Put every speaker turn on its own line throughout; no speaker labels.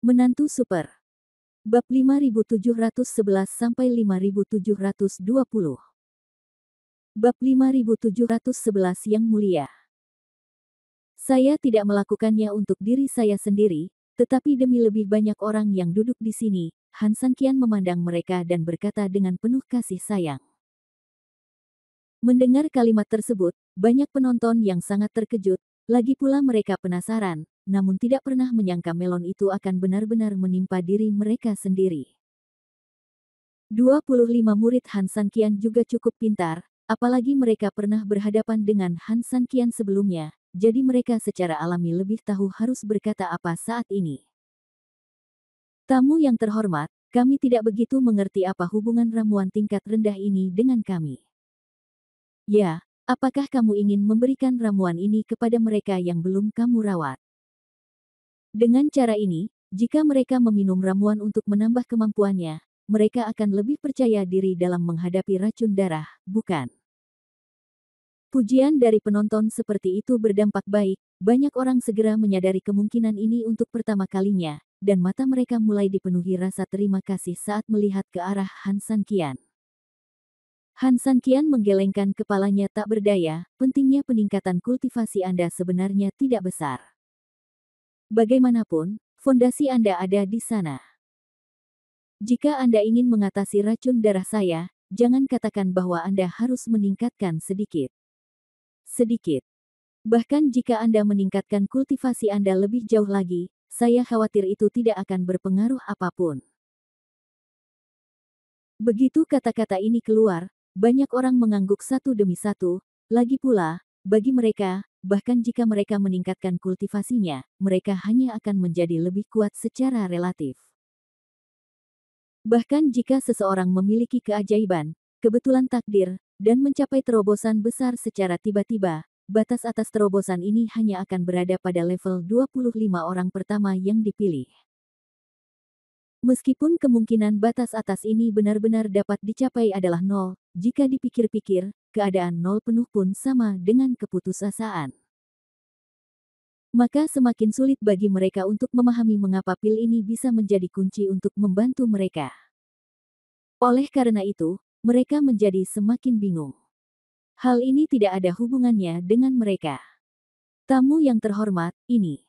Menantu Super. Bab 5711-5720. Bab 5711 Yang Mulia. Saya tidak melakukannya untuk diri saya sendiri, tetapi demi lebih banyak orang yang duduk di sini. Han Sanqian memandang mereka dan berkata dengan penuh kasih sayang. Mendengar kalimat tersebut, banyak penonton yang sangat terkejut, lagi pula mereka penasaran, namun tidak pernah menyangka melon itu akan benar-benar menimpa diri mereka sendiri. 25 murid Han Sanqian juga cukup pintar, apalagi mereka pernah berhadapan dengan Han Sanqian sebelumnya, jadi mereka secara alami lebih tahu harus berkata apa saat ini. Tamu yang terhormat, kami tidak begitu mengerti apa hubungan ramuan tingkat rendah ini dengan kami. Ya, apakah kamu ingin memberikan ramuan ini kepada mereka yang belum kamu rawat? Dengan cara ini, jika mereka meminum ramuan untuk menambah kemampuannya, mereka akan lebih percaya diri dalam menghadapi racun darah, bukan? Pujian dari penonton seperti itu berdampak baik, banyak orang segera menyadari kemungkinan ini untuk pertama kalinya, dan mata mereka mulai dipenuhi rasa terima kasih saat melihat ke arah Han Sanqian. Han Sanqian menggelengkan kepalanya tak berdaya, pentingnya peningkatan kultivasi Anda sebenarnya tidak besar. Bagaimanapun, fondasi Anda ada di sana. Jika Anda ingin mengatasi racun darah saya, jangan katakan bahwa Anda harus meningkatkan sedikit. Sedikit. Bahkan jika Anda meningkatkan kultivasi Anda lebih jauh lagi, saya khawatir itu tidak akan berpengaruh apapun. Begitu kata-kata ini keluar, banyak orang mengangguk satu demi satu, lagi pula, bagi mereka, bahkan jika mereka meningkatkan kultivasinya, mereka hanya akan menjadi lebih kuat secara relatif. Bahkan jika seseorang memiliki keajaiban, kebetulan takdir, dan mencapai terobosan besar secara tiba-tiba, batas atas terobosan ini hanya akan berada pada level 25 orang pertama yang dipilih. Meskipun kemungkinan batas atas ini benar-benar dapat dicapai adalah nol, jika dipikir-pikir, keadaan nol penuh pun sama dengan keputusasaan. Maka semakin sulit bagi mereka untuk memahami mengapa pil ini bisa menjadi kunci untuk membantu mereka. Oleh karena itu, mereka menjadi semakin bingung. Hal ini tidak ada hubungannya dengan mereka. Tamu yang terhormat, ini.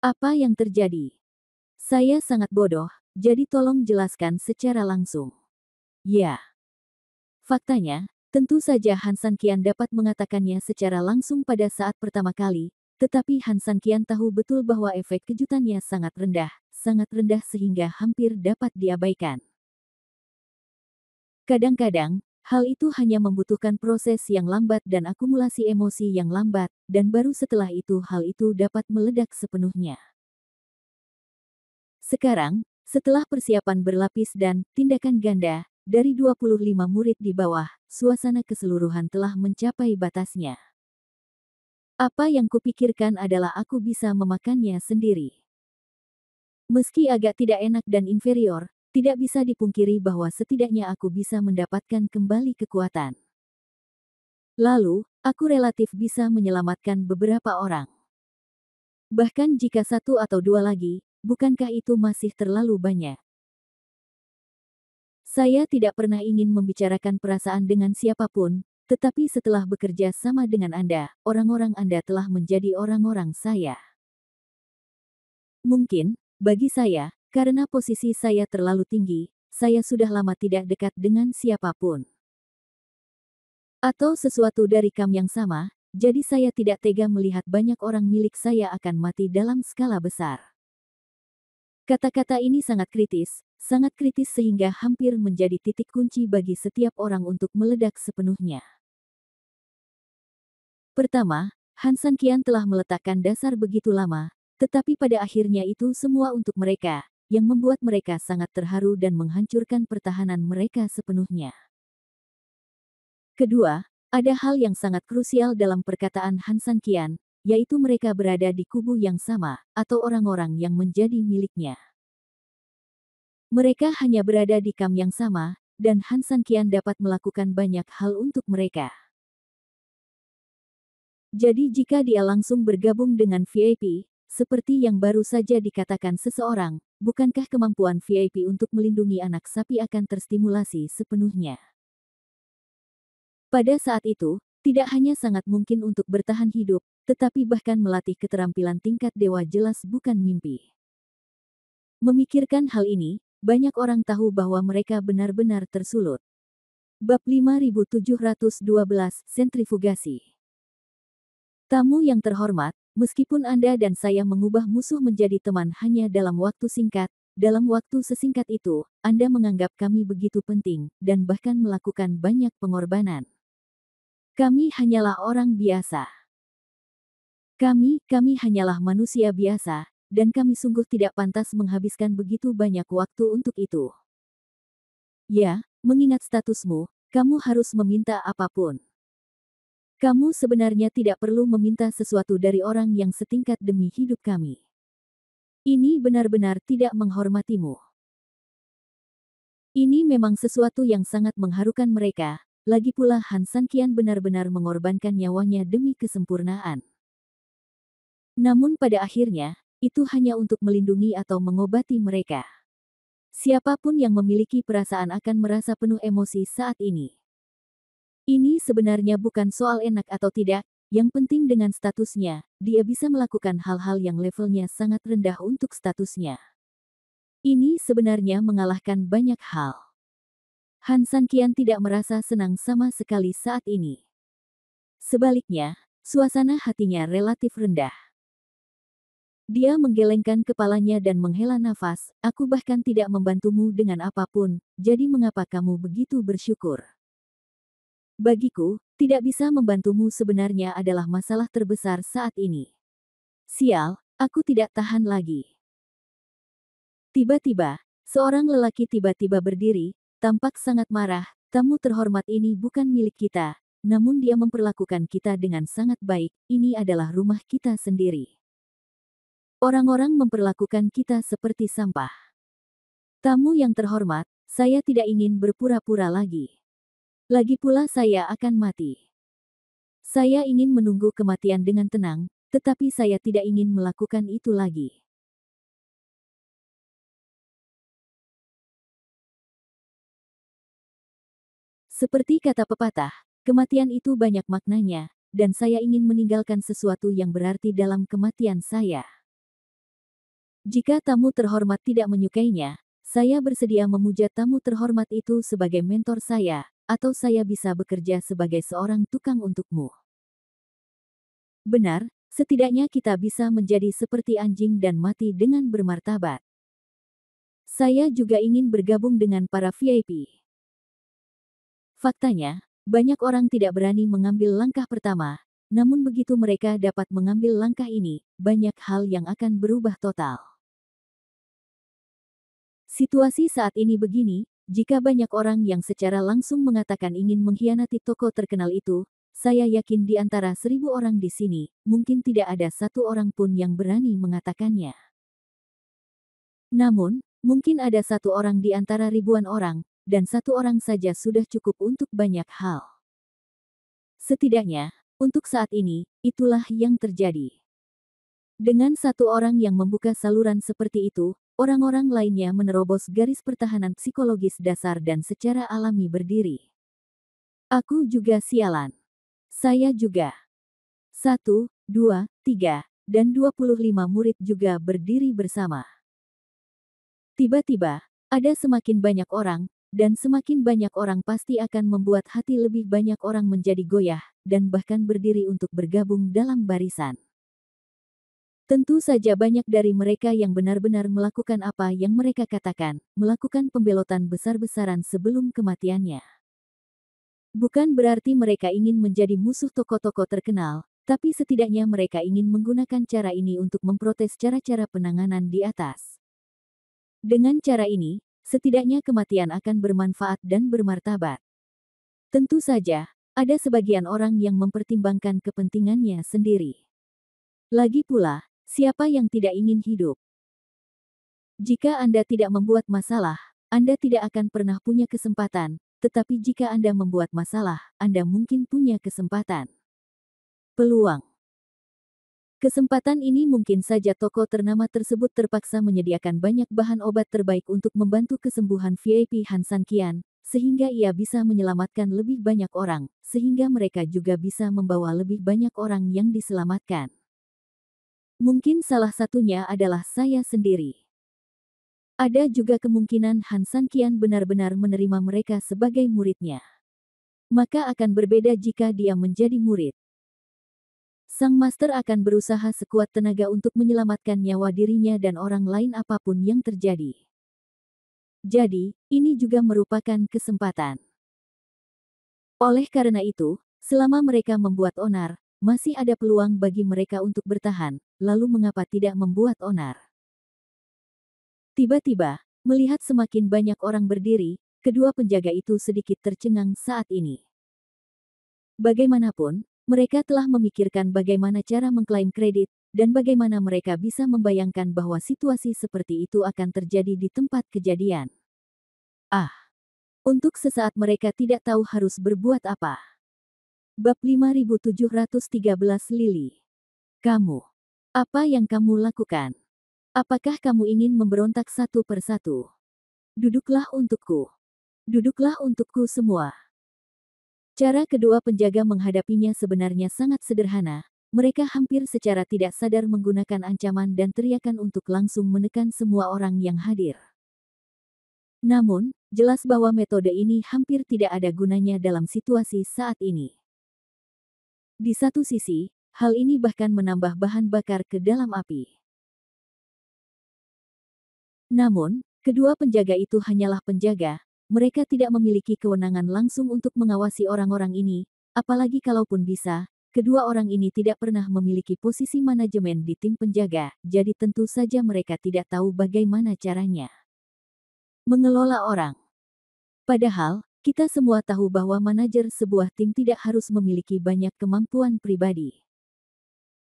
Apa yang terjadi? Saya sangat bodoh, jadi tolong jelaskan secara langsung. Ya. Faktanya, tentu saja Han Sanqian dapat mengatakannya secara langsung pada saat pertama kali, tetapi Han Sanqian tahu betul bahwa efek kejutannya sangat rendah sehingga hampir dapat diabaikan. Kadang-kadang, hal itu hanya membutuhkan proses yang lambat dan akumulasi emosi yang lambat, dan baru setelah itu hal itu dapat meledak sepenuhnya. Sekarang, setelah persiapan berlapis dan tindakan ganda, dari 25 murid di bawah, suasana keseluruhan telah mencapai batasnya. Apa yang kupikirkan adalah aku bisa memakannya sendiri. Meski agak tidak enak dan inferior, tidak bisa dipungkiri bahwa setidaknya aku bisa mendapatkan kembali kekuatan. Lalu, aku relatif bisa menyelamatkan beberapa orang. Bahkan jika satu atau dua lagi, bukankah itu masih terlalu banyak? Saya tidak pernah ingin membicarakan perasaan dengan siapapun, tetapi setelah bekerja sama dengan Anda, orang-orang Anda telah menjadi orang-orang saya. Mungkin, bagi saya, karena posisi saya terlalu tinggi, saya sudah lama tidak dekat dengan siapapun. Atau sesuatu dari kam yang sama, jadi saya tidak tega melihat banyak orang milik saya akan mati dalam skala besar. Kata-kata ini sangat kritis sehingga hampir menjadi titik kunci bagi setiap orang untuk meledak sepenuhnya. Pertama, Han Sanqian telah meletakkan dasar begitu lama, tetapi pada akhirnya itu semua untuk mereka, yang membuat mereka sangat terharu dan menghancurkan pertahanan mereka sepenuhnya. Kedua, ada hal yang sangat krusial dalam perkataan Han Sanqian, yaitu mereka berada di kubu yang sama, atau orang-orang yang menjadi miliknya. Mereka hanya berada di kam yang sama, dan Han Sanqian dapat melakukan banyak hal untuk mereka. Jadi jika dia langsung bergabung dengan VIP, seperti yang baru saja dikatakan seseorang, bukankah kemampuan VIP untuk melindungi anak sapi akan terstimulasi sepenuhnya? Pada saat itu, tidak hanya sangat mungkin untuk bertahan hidup, tetapi bahkan melatih keterampilan tingkat dewa jelas bukan mimpi. Memikirkan hal ini, banyak orang tahu bahwa mereka benar-benar tersulut. Bab 5712 Sentrifugasi. Tamu yang terhormat, meskipun Anda dan saya mengubah musuh menjadi teman hanya dalam waktu singkat, dalam waktu sesingkat itu, Anda menganggap kami begitu penting, dan bahkan melakukan banyak pengorbanan. Kami hanyalah orang biasa. Kami hanyalah manusia biasa, dan kami sungguh tidak pantas menghabiskan begitu banyak waktu untuk itu. Ya, mengingat statusmu, kamu harus meminta apapun. Kamu sebenarnya tidak perlu meminta sesuatu dari orang yang setingkat demi hidup kami. Ini benar-benar tidak menghormatimu. Ini memang sesuatu yang sangat mengharukan mereka, lagi pula Han Sanqian benar-benar mengorbankan nyawanya demi kesempurnaan. Namun pada akhirnya, itu hanya untuk melindungi atau mengobati mereka. Siapapun yang memiliki perasaan akan merasa penuh emosi saat ini. Ini sebenarnya bukan soal enak atau tidak, yang penting dengan statusnya, dia bisa melakukan hal-hal yang levelnya sangat rendah untuk statusnya. Ini sebenarnya mengalahkan banyak hal. Han Sanqian tidak merasa senang sama sekali saat ini. Sebaliknya, suasana hatinya relatif rendah. Dia menggelengkan kepalanya dan menghela nafas, aku bahkan tidak membantumu dengan apapun, jadi mengapa kamu begitu bersyukur? Bagiku, tidak bisa membantumu sebenarnya adalah masalah terbesar saat ini. Sial, aku tidak tahan lagi. Tiba-tiba, seorang lelaki tiba-tiba berdiri, tampak sangat marah, tamu terhormat ini bukan milik kita, namun dia memperlakukan kita dengan sangat baik, ini adalah rumah kita sendiri. Orang-orang memperlakukan kita seperti sampah. Tamu yang terhormat, saya tidak ingin berpura-pura lagi. Lagi pula saya akan mati. Saya ingin menunggu kematian dengan tenang, tetapi saya tidak ingin melakukan itu lagi. Seperti kata pepatah, kematian itu banyak maknanya, dan saya ingin meninggalkan sesuatu yang berarti dalam kematian saya. Jika tamu terhormat tidak menyukainya, saya bersedia memuja tamu terhormat itu sebagai mentor saya, atau saya bisa bekerja sebagai seorang tukang untukmu. Benar, setidaknya kita bisa menjadi seperti anjing dan mati dengan bermartabat. Saya juga ingin bergabung dengan para VIP. Faktanya, banyak orang tidak berani mengambil langkah pertama, namun begitu mereka dapat mengambil langkah ini, banyak hal yang akan berubah total. Situasi saat ini begini, jika banyak orang yang secara langsung mengatakan ingin mengkhianati tokoh terkenal itu, saya yakin di antara 1000 orang di sini, mungkin tidak ada satu orang pun yang berani mengatakannya. Namun, mungkin ada satu orang di antara ribuan orang, dan satu orang saja sudah cukup untuk banyak hal. Setidaknya, untuk saat ini, itulah yang terjadi. Dengan satu orang yang membuka saluran seperti itu, orang-orang lainnya menerobos garis pertahanan psikologis dasar dan secara alami berdiri. Aku juga sialan. Saya juga. 1, 2, 3, dan 25 murid juga berdiri bersama. Tiba-tiba, ada semakin banyak orang, dan semakin banyak orang pasti akan membuat hati lebih banyak orang menjadi goyah, dan bahkan berdiri untuk bergabung dalam barisan. Tentu saja banyak dari mereka yang benar-benar melakukan apa yang mereka katakan, melakukan pembelotan besar-besaran sebelum kematiannya. Bukan berarti mereka ingin menjadi musuh tokoh-tokoh terkenal, tapi setidaknya mereka ingin menggunakan cara ini untuk memprotes cara-cara penanganan di atas. Dengan cara ini, setidaknya kematian akan bermanfaat dan bermartabat. Tentu saja, ada sebagian orang yang mempertimbangkan kepentingannya sendiri. Lagi pula, siapa yang tidak ingin hidup? Jika Anda tidak membuat masalah, Anda tidak akan pernah punya kesempatan, tetapi jika Anda membuat masalah, Anda mungkin punya kesempatan. Peluang. Kesempatan ini mungkin saja toko ternama tersebut terpaksa menyediakan banyak bahan obat terbaik untuk membantu kesembuhan VIP Han San Qian, sehingga ia bisa menyelamatkan lebih banyak orang, sehingga mereka juga bisa membawa lebih banyak orang yang diselamatkan. Mungkin salah satunya adalah saya sendiri. Ada juga kemungkinan Han San Qian benar-benar menerima mereka sebagai muridnya. Maka akan berbeda jika dia menjadi murid. Sang master akan berusaha sekuat tenaga untuk menyelamatkan nyawa dirinya dan orang lain apapun yang terjadi. Jadi, ini juga merupakan kesempatan. Oleh karena itu, selama mereka membuat onar, masih ada peluang bagi mereka untuk bertahan, lalu mengapa tidak membuat onar? Tiba-tiba, melihat semakin banyak orang berdiri, kedua penjaga itu sedikit tercengang saat ini. Bagaimanapun, mereka telah memikirkan bagaimana cara mengklaim kredit, dan bagaimana mereka bisa membayangkan bahwa situasi seperti itu akan terjadi di tempat kejadian. Untuk sesaat mereka tidak tahu harus berbuat apa. Bab 5713 Lili. Kamu. Apa yang kamu lakukan? Apakah kamu ingin memberontak satu persatu? Duduklah untukku. Duduklah untukku semua. Cara kedua penjaga menghadapinya sebenarnya sangat sederhana. Mereka hampir secara tidak sadar menggunakan ancaman dan teriakan untuk langsung menekan semua orang yang hadir. Namun, jelas bahwa metode ini hampir tidak ada gunanya dalam situasi saat ini. Di satu sisi, hal ini bahkan menambah bahan bakar ke dalam api. Namun, kedua penjaga itu hanyalah penjaga. Mereka tidak memiliki kewenangan langsung untuk mengawasi orang-orang ini, apalagi kalaupun bisa, kedua orang ini tidak pernah memiliki posisi manajemen di tim penjaga, jadi tentu saja mereka tidak tahu bagaimana caranya mengelola orang. Padahal, kita semua tahu bahwa manajer sebuah tim tidak harus memiliki banyak kemampuan pribadi.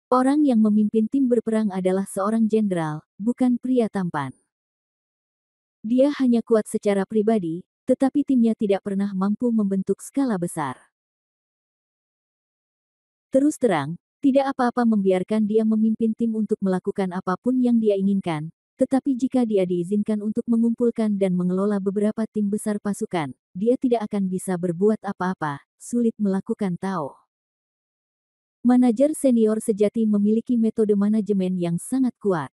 Orang yang memimpin tim berperang adalah seorang jenderal, bukan pria tampan. Dia hanya kuat secara pribadi, tetapi timnya tidak pernah mampu membentuk skala besar. Terus terang, tidak apa-apa membiarkan dia memimpin tim untuk melakukan apapun yang dia inginkan, tetapi jika dia diizinkan untuk mengumpulkan dan mengelola beberapa tim besar pasukan, dia tidak akan bisa berbuat apa-apa, sulit melakukan tahu. Manajer senior sejati memiliki metode manajemen yang sangat kuat.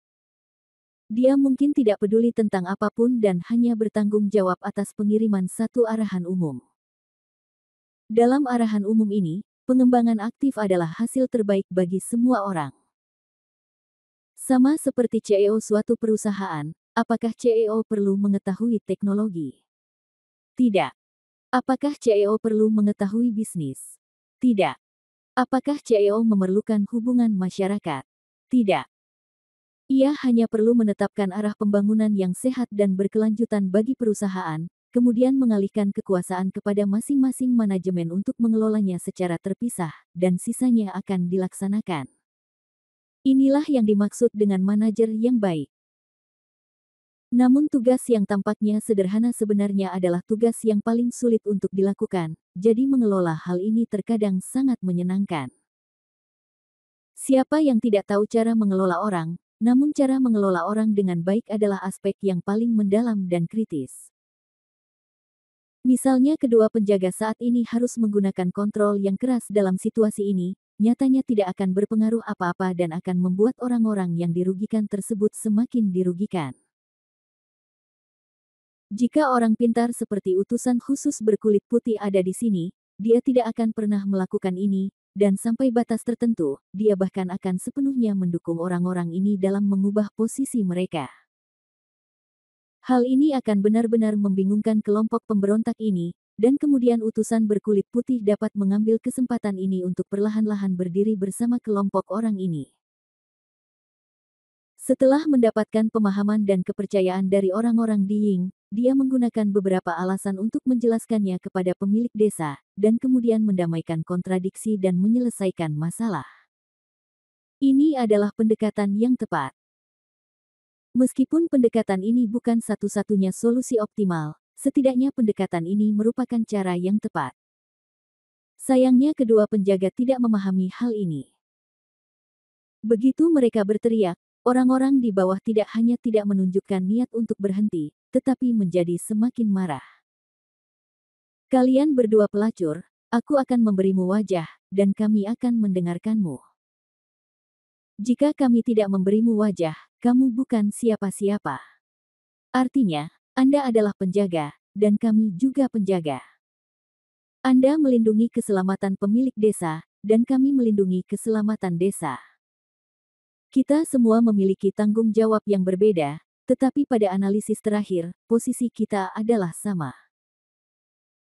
Dia mungkin tidak peduli tentang apapun dan hanya bertanggung jawab atas pengiriman satu arahan umum. Dalam arahan umum ini, pengembangan aktif adalah hasil terbaik bagi semua orang. Sama seperti CEO suatu perusahaan, apakah CEO perlu mengetahui teknologi? Tidak. Apakah CEO perlu mengetahui bisnis? Tidak. Apakah CEO memerlukan hubungan masyarakat? Tidak. Ia hanya perlu menetapkan arah pembangunan yang sehat dan berkelanjutan bagi perusahaan, kemudian mengalihkan kekuasaan kepada masing-masing manajemen untuk mengelolanya secara terpisah, dan sisanya akan dilaksanakan. Inilah yang dimaksud dengan manajer yang baik. Namun tugas yang tampaknya sederhana sebenarnya adalah tugas yang paling sulit untuk dilakukan, jadi mengelola hal ini terkadang sangat menyenangkan. Siapa yang tidak tahu cara mengelola orang? Namun cara mengelola orang dengan baik adalah aspek yang paling mendalam dan kritis. Misalnya kedua penjaga saat ini harus menggunakan kontrol yang keras dalam situasi ini, nyatanya tidak akan berpengaruh apa-apa dan akan membuat orang-orang yang dirugikan tersebut semakin dirugikan. Jika orang pintar seperti utusan khusus berkulit putih ada di sini, dia tidak akan pernah melakukan ini, dan sampai batas tertentu, dia bahkan akan sepenuhnya mendukung orang-orang ini dalam mengubah posisi mereka. Hal ini akan benar-benar membingungkan kelompok pemberontak ini, dan kemudian utusan berkulit putih dapat mengambil kesempatan ini untuk perlahan-lahan berdiri bersama kelompok orang ini. Setelah mendapatkan pemahaman dan kepercayaan dari orang-orang di Ying, dia menggunakan beberapa alasan untuk menjelaskannya kepada pemilik desa, dan kemudian mendamaikan kontradiksi dan menyelesaikan masalah. Ini adalah pendekatan yang tepat. Meskipun pendekatan ini bukan satu-satunya solusi optimal, setidaknya pendekatan ini merupakan cara yang tepat. Sayangnya kedua penjaga tidak memahami hal ini. Begitu mereka berteriak, orang-orang di bawah tidak hanya tidak menunjukkan niat untuk berhenti, tetapi menjadi semakin marah. Kalian berdua pelacur, aku akan memberimu wajah, dan kami akan mendengarkanmu. Jika kami tidak memberimu wajah, kamu bukan siapa-siapa. Artinya, Anda adalah penjaga, dan kami juga penjaga. Anda melindungi keselamatan pemilik desa, dan kami melindungi keselamatan desa. Kita semua memiliki tanggung jawab yang berbeda, tetapi pada analisis terakhir, posisi kita adalah sama.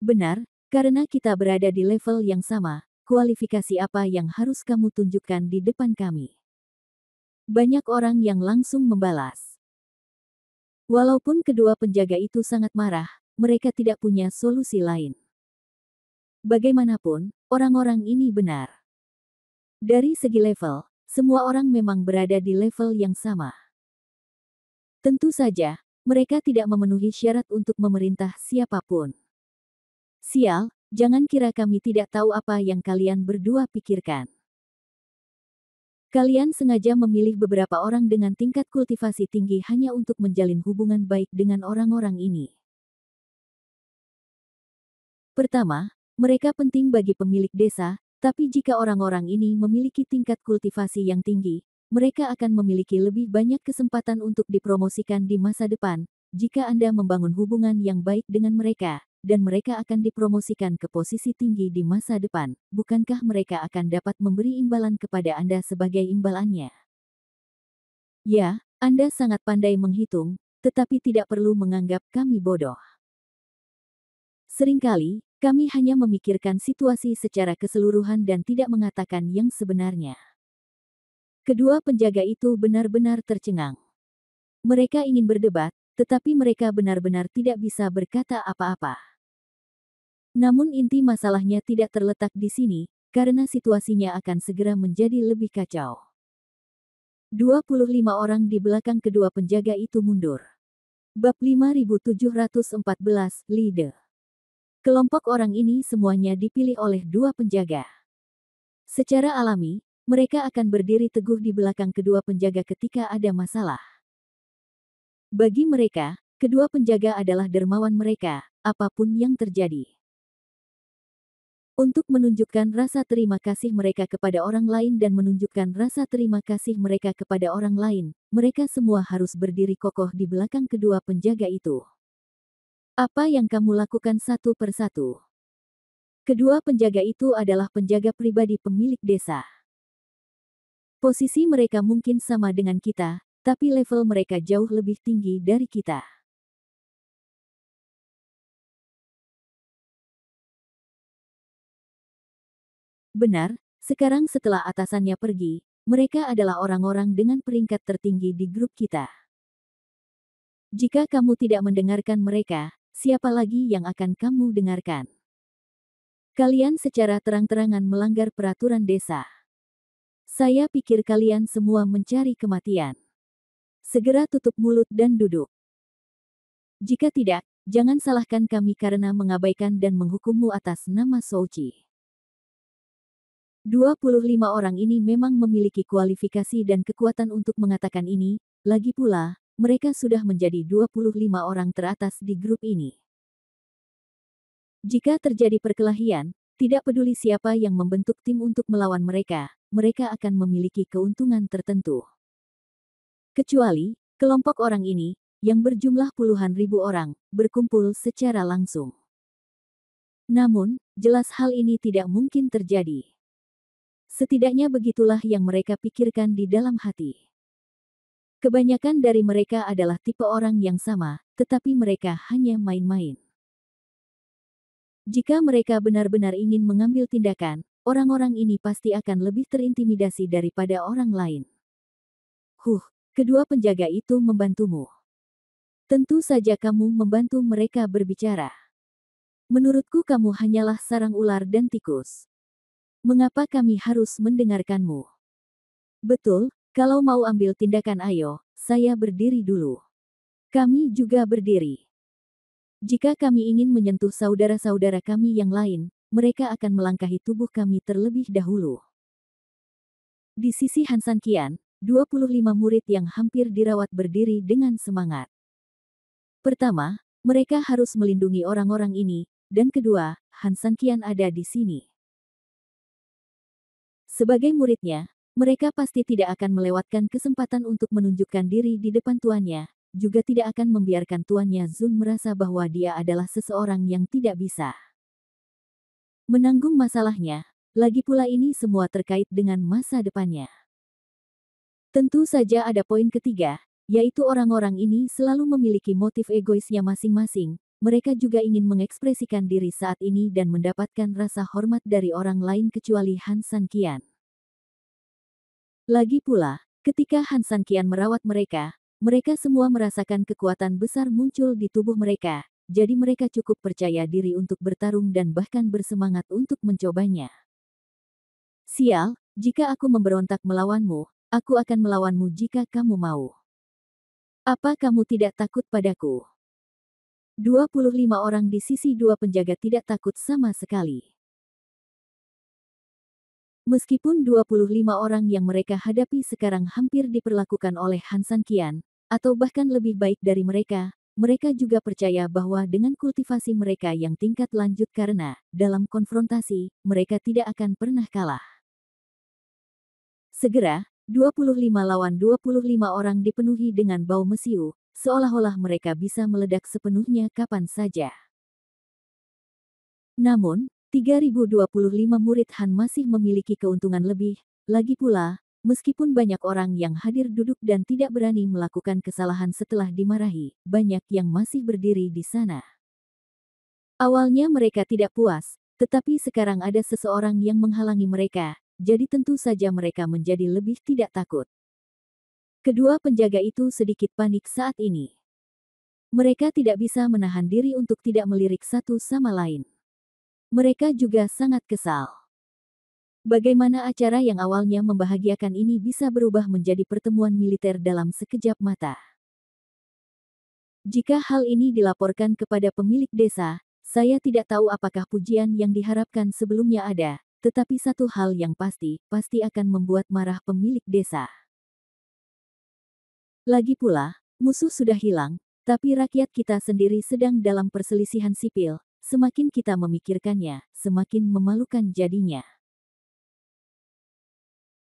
Benar, karena kita berada di level yang sama, kualifikasi apa yang harus kamu tunjukkan di depan kami? Banyak orang yang langsung membalas. Walaupun kedua penjaga itu sangat marah, mereka tidak punya solusi lain. Bagaimanapun, orang-orang ini benar. Dari segi level, semua orang memang berada di level yang sama. Tentu saja, mereka tidak memenuhi syarat untuk memerintah siapapun. Sial, jangan kira kami tidak tahu apa yang kalian berdua pikirkan. Kalian sengaja memilih beberapa orang dengan tingkat kultivasi tinggi hanya untuk menjalin hubungan baik dengan orang-orang ini. Pertama, mereka penting bagi pemilik desa, tapi jika orang-orang ini memiliki tingkat kultivasi yang tinggi, mereka akan memiliki lebih banyak kesempatan untuk dipromosikan di masa depan, jika Anda membangun hubungan yang baik dengan mereka, dan mereka akan dipromosikan ke posisi tinggi di masa depan, bukankah mereka akan dapat memberi imbalan kepada Anda sebagai imbalannya? Ya, Anda sangat pandai menghitung, tetapi tidak perlu menganggap kami bodoh. Seringkali, kami hanya memikirkan situasi secara keseluruhan dan tidak mengatakan yang sebenarnya. Kedua penjaga itu benar-benar tercengang. Mereka ingin berdebat, tetapi mereka benar-benar tidak bisa berkata apa-apa. Namun inti masalahnya tidak terletak di sini, karena situasinya akan segera menjadi lebih kacau. 25 orang di belakang kedua penjaga itu mundur. Bab 5714, Leader. Kelompok orang ini semuanya dipilih oleh dua penjaga. Secara alami, mereka akan berdiri teguh di belakang kedua penjaga ketika ada masalah. Bagi mereka, kedua penjaga adalah dermawan mereka, apapun yang terjadi. Untuk menunjukkan rasa terima kasih mereka kepada orang lain dan menunjukkan rasa terima kasih mereka kepada orang lain, mereka semua harus berdiri kokoh di belakang kedua penjaga itu. Apa yang kamu lakukan satu persatu? Kedua penjaga itu adalah penjaga pribadi pemilik desa. Posisi mereka mungkin sama dengan kita, tapi level mereka jauh lebih tinggi dari kita. Benar, sekarang setelah atasannya pergi, mereka adalah orang-orang dengan peringkat tertinggi di grup kita. Jika kamu tidak mendengarkan mereka, siapa lagi yang akan kamu dengarkan? Kalian secara terang-terangan melanggar peraturan desa. Saya pikir kalian semua mencari kematian. Segera tutup mulut dan duduk. Jika tidak, jangan salahkan kami karena mengabaikan dan menghukummu atas nama Souci. 25 orang ini memang memiliki kualifikasi dan kekuatan untuk mengatakan ini, lagi pula, mereka sudah menjadi 25 orang teratas di grup ini. Jika terjadi perkelahian, tidak peduli siapa yang membentuk tim untuk melawan mereka, mereka akan memiliki keuntungan tertentu. Kecuali, kelompok orang ini, yang berjumlah puluhan ribu orang, berkumpul secara langsung. Namun, jelas hal ini tidak mungkin terjadi. Setidaknya begitulah yang mereka pikirkan di dalam hati. Kebanyakan dari mereka adalah tipe orang yang sama, tetapi mereka hanya main-main. Jika mereka benar-benar ingin mengambil tindakan, orang-orang ini pasti akan lebih terintimidasi daripada orang lain. Kedua penjaga itu membantumu. Tentu saja kamu membantu mereka berbicara. Menurutku kamu hanyalah sarang ular dan tikus. Mengapa kami harus mendengarkanmu? Betul, kalau mau ambil tindakan ayo, saya berdiri dulu. Kami juga berdiri. Jika kami ingin menyentuh saudara-saudara kami yang lain, mereka akan melangkahi tubuh kami terlebih dahulu. Di sisi Han San Qian, 25 murid yang hampir dirawat berdiri dengan semangat. Pertama, mereka harus melindungi orang-orang ini, dan kedua, Han San Qian ada di sini. Sebagai muridnya, mereka pasti tidak akan melewatkan kesempatan untuk menunjukkan diri di depan tuannya, juga tidak akan membiarkan tuannya Zun merasa bahwa dia adalah seseorang yang tidak bisa menanggung masalahnya, lagi pula ini semua terkait dengan masa depannya. Tentu saja ada poin ketiga, yaitu orang-orang ini selalu memiliki motif egoisnya masing-masing, mereka juga ingin mengekspresikan diri saat ini dan mendapatkan rasa hormat dari orang lain kecuali Han San Qian. Lagi pula, ketika Han San Qian merawat mereka, mereka semua merasakan kekuatan besar muncul di tubuh mereka, jadi mereka cukup percaya diri untuk bertarung dan bahkan bersemangat untuk mencobanya. Sial, jika aku memberontak melawanmu, aku akan melawanmu jika kamu mau. Apa kamu tidak takut padaku? 25 orang di sisi dua penjaga tidak takut sama sekali. Meskipun 25 orang yang mereka hadapi sekarang hampir diperlakukan oleh Han San Qian, atau bahkan lebih baik dari mereka juga percaya bahwa dengan kultivasi mereka yang tingkat lanjut karena, dalam konfrontasi, mereka tidak akan pernah kalah. Segera, 25 lawan 25 orang dipenuhi dengan bau mesiu, seolah-olah mereka bisa meledak sepenuhnya kapan saja. Namun, 3025 murid Han masih memiliki keuntungan lebih, lagi pula, meskipun banyak orang yang hadir duduk dan tidak berani melakukan kesalahan setelah dimarahi, banyak yang masih berdiri di sana. Awalnya mereka tidak puas, tetapi sekarang ada seseorang yang menghalangi mereka, jadi tentu saja mereka menjadi lebih tidak takut. Kedua penjaga itu sedikit panik saat ini. Mereka tidak bisa menahan diri untuk tidak melirik satu sama lain. Mereka juga sangat kesal. Bagaimana acara yang awalnya membahagiakan ini bisa berubah menjadi pertemuan militer dalam sekejap mata? Jika hal ini dilaporkan kepada pemilik desa, saya tidak tahu apakah pujian yang diharapkan sebelumnya ada, tetapi satu hal yang pasti akan membuat marah pemilik desa. Lagi pula, musuh sudah hilang, tapi rakyat kita sendiri sedang dalam perselisihan sipil, semakin kita memikirkannya, semakin memalukan jadinya.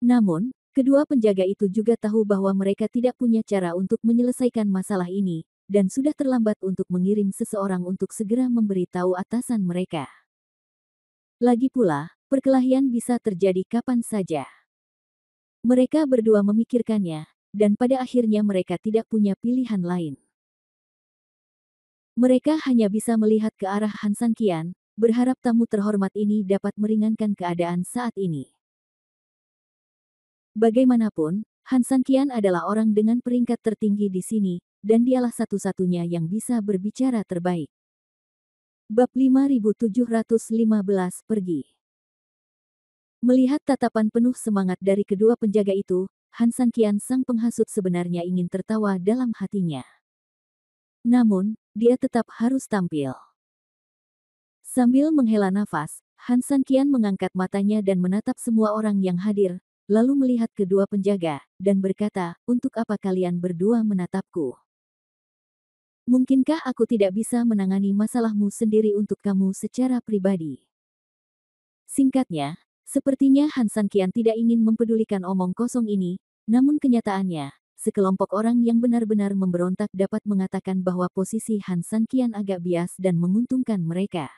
Namun, kedua penjaga itu juga tahu bahwa mereka tidak punya cara untuk menyelesaikan masalah ini, dan sudah terlambat untuk mengirim seseorang untuk segera memberi tahu atasan mereka. Lagi pula, perkelahian bisa terjadi kapan saja. Mereka berdua memikirkannya, dan pada akhirnya mereka tidak punya pilihan lain. Mereka hanya bisa melihat ke arah Han San Qian, berharap tamu terhormat ini dapat meringankan keadaan saat ini. Bagaimanapun, Han San Qian adalah orang dengan peringkat tertinggi di sini, dan dialah satu-satunya yang bisa berbicara terbaik. Bab 5715 pergi. Melihat tatapan penuh semangat dari kedua penjaga itu, Han San Qian sang penghasut sebenarnya ingin tertawa dalam hatinya. Namun, dia tetap harus tampil. Sambil menghela nafas, Han San Qian mengangkat matanya dan menatap semua orang yang hadir, lalu melihat kedua penjaga, dan berkata, "Untuk apa kalian berdua menatapku? Mungkinkah aku tidak bisa menangani masalahmu sendiri untuk kamu secara pribadi?" Singkatnya, sepertinya Han San Qian tidak ingin mempedulikan omong kosong ini, namun kenyataannya, sekelompok orang yang benar-benar memberontak dapat mengatakan bahwa posisi Han San Qian agak bias dan menguntungkan mereka.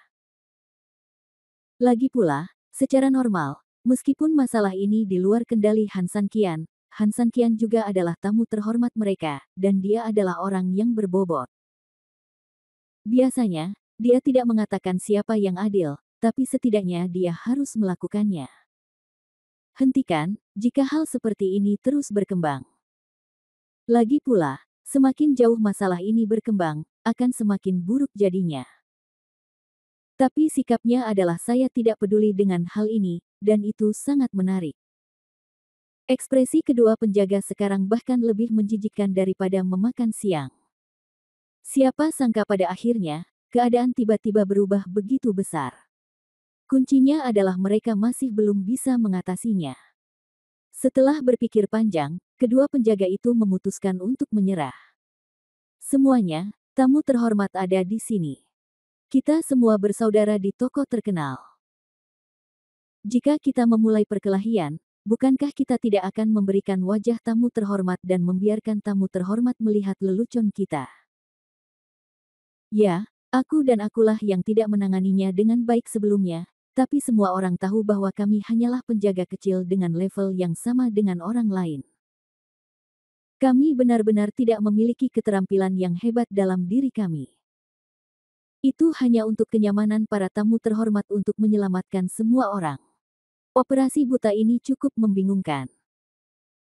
Lagi pula, secara normal, meskipun masalah ini di luar kendali Han San Qian juga adalah tamu terhormat mereka, dan dia adalah orang yang berbobot. Biasanya, dia tidak mengatakan siapa yang adil, tapi setidaknya dia harus melakukannya. Hentikan, jika hal seperti ini terus berkembang. Lagi pula, semakin jauh masalah ini berkembang, akan semakin buruk jadinya. Tapi sikapnya adalah saya tidak peduli dengan hal ini, dan itu sangat menarik. Ekspresi kedua penjaga sekarang bahkan lebih menjijikkan daripada memakan siang. Siapa sangka pada akhirnya, keadaan tiba-tiba berubah begitu besar. Kuncinya adalah mereka masih belum bisa mengatasinya. Setelah berpikir panjang, kedua penjaga itu memutuskan untuk menyerah. Semuanya, tamu terhormat ada di sini. Kita semua bersaudara di toko terkenal. Jika kita memulai perkelahian, bukankah kita tidak akan memberikan wajah tamu terhormat dan membiarkan tamu terhormat melihat lelucon kita? Ya, aku dan akulah yang tidak menanganinya dengan baik sebelumnya, tapi semua orang tahu bahwa kami hanyalah penjaga kecil dengan level yang sama dengan orang lain. Kami benar-benar tidak memiliki keterampilan yang hebat dalam diri kami. Itu hanya untuk kenyamanan para tamu terhormat untuk menyelamatkan semua orang. Operasi buta ini cukup membingungkan.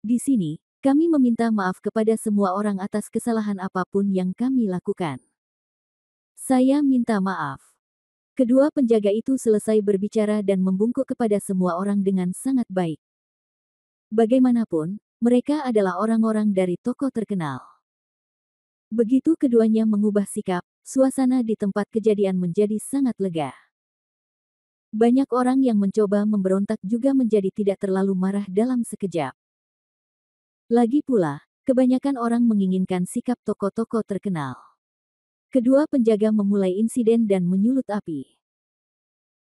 Di sini, kami meminta maaf kepada semua orang atas kesalahan apapun yang kami lakukan. Saya minta maaf. Kedua penjaga itu selesai berbicara dan membungkuk kepada semua orang dengan sangat baik. Bagaimanapun, mereka adalah orang-orang dari toko terkenal. Begitu keduanya mengubah sikap, suasana di tempat kejadian menjadi sangat lega. Banyak orang yang mencoba memberontak juga menjadi tidak terlalu marah dalam sekejap. Lagi pula, kebanyakan orang menginginkan sikap tokoh-tokoh terkenal. Kedua penjaga memulai insiden dan menyulut api.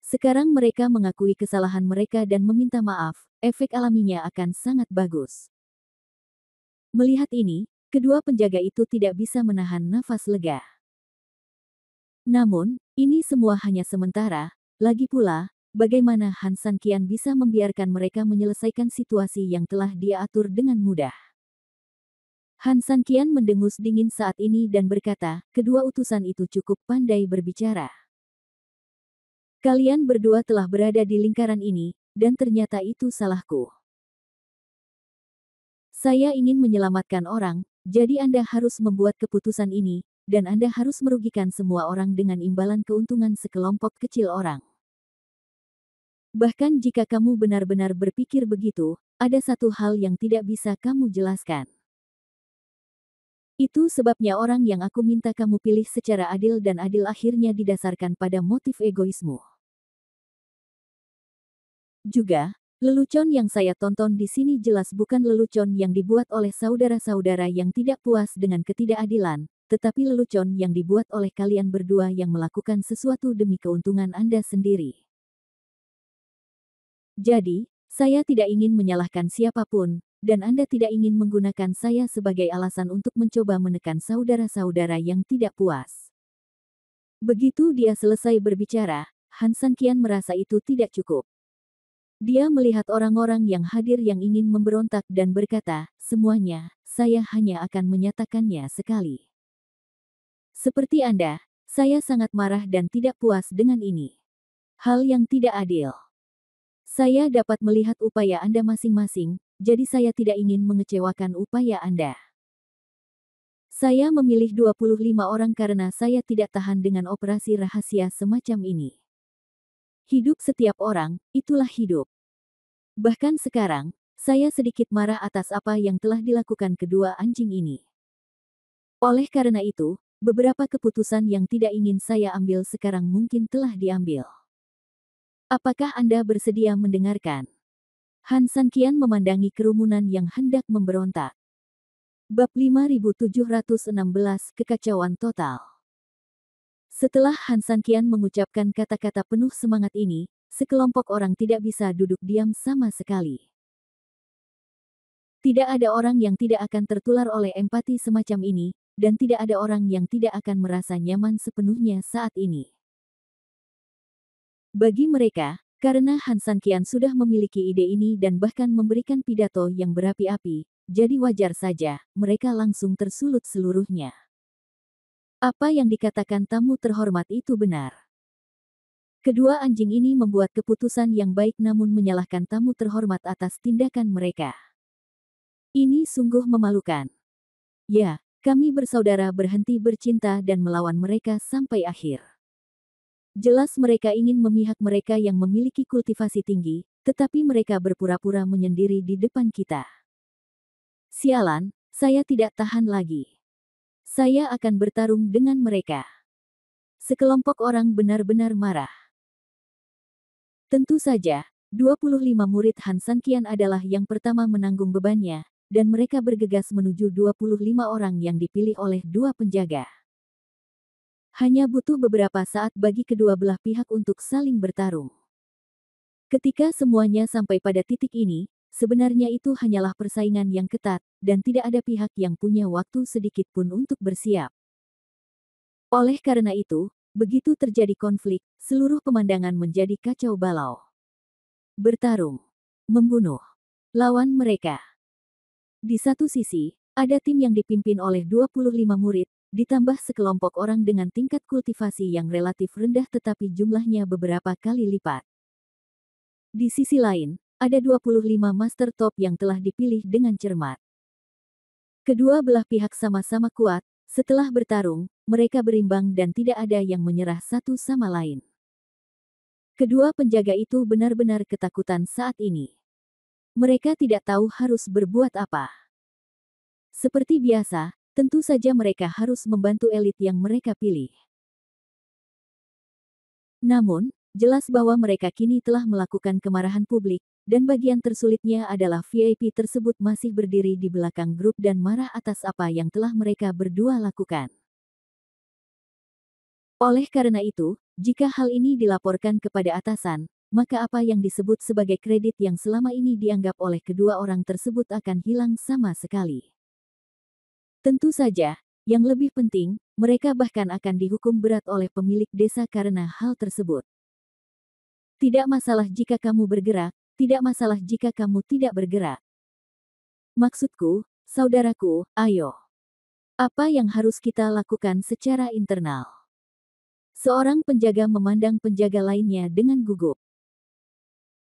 Sekarang mereka mengakui kesalahan mereka dan meminta maaf, efek alaminya akan sangat bagus. Melihat ini, kedua penjaga itu tidak bisa menahan nafas lega. Namun, ini semua hanya sementara, lagi pula, bagaimana Han San Qian bisa membiarkan mereka menyelesaikan situasi yang telah dia atur dengan mudah. Han San Qian mendengus dingin saat ini dan berkata, kedua utusan itu cukup pandai berbicara. Kalian berdua telah berada di lingkaran ini, dan ternyata itu salahku. Saya ingin menyelamatkan orang, jadi Anda harus membuat keputusan ini, dan Anda harus merugikan semua orang dengan imbalan keuntungan sekelompok kecil orang. Bahkan jika kamu benar-benar berpikir begitu, ada satu hal yang tidak bisa kamu jelaskan. Itu sebabnya orang yang aku minta kamu pilih secara adil dan adil akhirnya didasarkan pada motif egoismu. Juga, lelucon yang saya tonton di sini jelas bukan lelucon yang dibuat oleh saudara-saudara yang tidak puas dengan ketidakadilan, tetapi lelucon yang dibuat oleh kalian berdua yang melakukan sesuatu demi keuntungan Anda sendiri. Jadi, saya tidak ingin menyalahkan siapapun, dan Anda tidak ingin menggunakan saya sebagai alasan untuk mencoba menekan saudara-saudara yang tidak puas. Begitu dia selesai berbicara, Han San Qian merasa itu tidak cukup. Dia melihat orang-orang yang hadir yang ingin memberontak dan berkata, semuanya, saya hanya akan menyatakannya sekali. Seperti Anda, saya sangat marah dan tidak puas dengan ini. Hal yang tidak adil. Saya dapat melihat upaya Anda masing-masing, jadi saya tidak ingin mengecewakan upaya Anda. Saya memilih 25 orang karena saya tidak tahan dengan operasi rahasia semacam ini. Hidup setiap orang, itulah hidup. Bahkan sekarang, saya sedikit marah atas apa yang telah dilakukan kedua anjing ini. Oleh karena itu, beberapa keputusan yang tidak ingin saya ambil sekarang mungkin telah diambil. Apakah Anda bersedia mendengarkan? Han San Qian memandangi kerumunan yang hendak memberontak. Bab 5716 Kekacauan Total. Setelah Han San Qian mengucapkan kata-kata penuh semangat ini, sekelompok orang tidak bisa duduk diam sama sekali. Tidak ada orang yang tidak akan tertular oleh empati semacam ini, dan tidak ada orang yang tidak akan merasa nyaman sepenuhnya saat ini. Bagi mereka, karena Han San Qian sudah memiliki ide ini dan bahkan memberikan pidato yang berapi-api, jadi wajar saja, mereka langsung tersulut seluruhnya. Apa yang dikatakan tamu terhormat itu benar. Kedua anjing ini membuat keputusan yang baik namun menyalahkan tamu terhormat atas tindakan mereka. Ini sungguh memalukan. Ya, kami bersaudara berhenti bercinta dan melawan mereka sampai akhir. Jelas mereka ingin memihak mereka yang memiliki kultivasi tinggi, tetapi mereka berpura-pura menyendiri di depan kita. Sialan, saya tidak tahan lagi. Saya akan bertarung dengan mereka. Sekelompok orang benar-benar marah. Tentu saja, 25 murid Han San Qian adalah yang pertama menanggung bebannya, dan mereka bergegas menuju 25 orang yang dipilih oleh dua penjaga. Hanya butuh beberapa saat bagi kedua belah pihak untuk saling bertarung. Ketika semuanya sampai pada titik ini, sebenarnya itu hanyalah persaingan yang ketat, dan tidak ada pihak yang punya waktu sedikit pun untuk bersiap. Oleh karena itu, begitu terjadi konflik, seluruh pemandangan menjadi kacau balau. Bertarung. Membunuh. Lawan mereka. Di satu sisi, ada tim yang dipimpin oleh 25 murid, ditambah sekelompok orang dengan tingkat kultivasi yang relatif rendah tetapi jumlahnya beberapa kali lipat. Di sisi lain, ada 25 master top yang telah dipilih dengan cermat. Kedua belah pihak sama-sama kuat, setelah bertarung, mereka berimbang dan tidak ada yang menyerah satu sama lain. Kedua penjaga itu benar-benar ketakutan saat ini. Mereka tidak tahu harus berbuat apa. Seperti biasa, tentu saja mereka harus membantu elit yang mereka pilih. Namun, jelas bahwa mereka kini telah melakukan kemarahan publik, dan bagian tersulitnya adalah VIP tersebut masih berdiri di belakang grup dan marah atas apa yang telah mereka berdua lakukan. Oleh karena itu, jika hal ini dilaporkan kepada atasan, maka apa yang disebut sebagai kredit yang selama ini dianggap oleh kedua orang tersebut akan hilang sama sekali. Tentu saja, yang lebih penting, mereka bahkan akan dihukum berat oleh pemilik desa karena hal tersebut. Tidak masalah jika kamu bergerak, tidak masalah jika kamu tidak bergerak. Maksudku, saudaraku, ayo. Apa yang harus kita lakukan secara internal? Seorang penjaga memandang penjaga lainnya dengan gugup.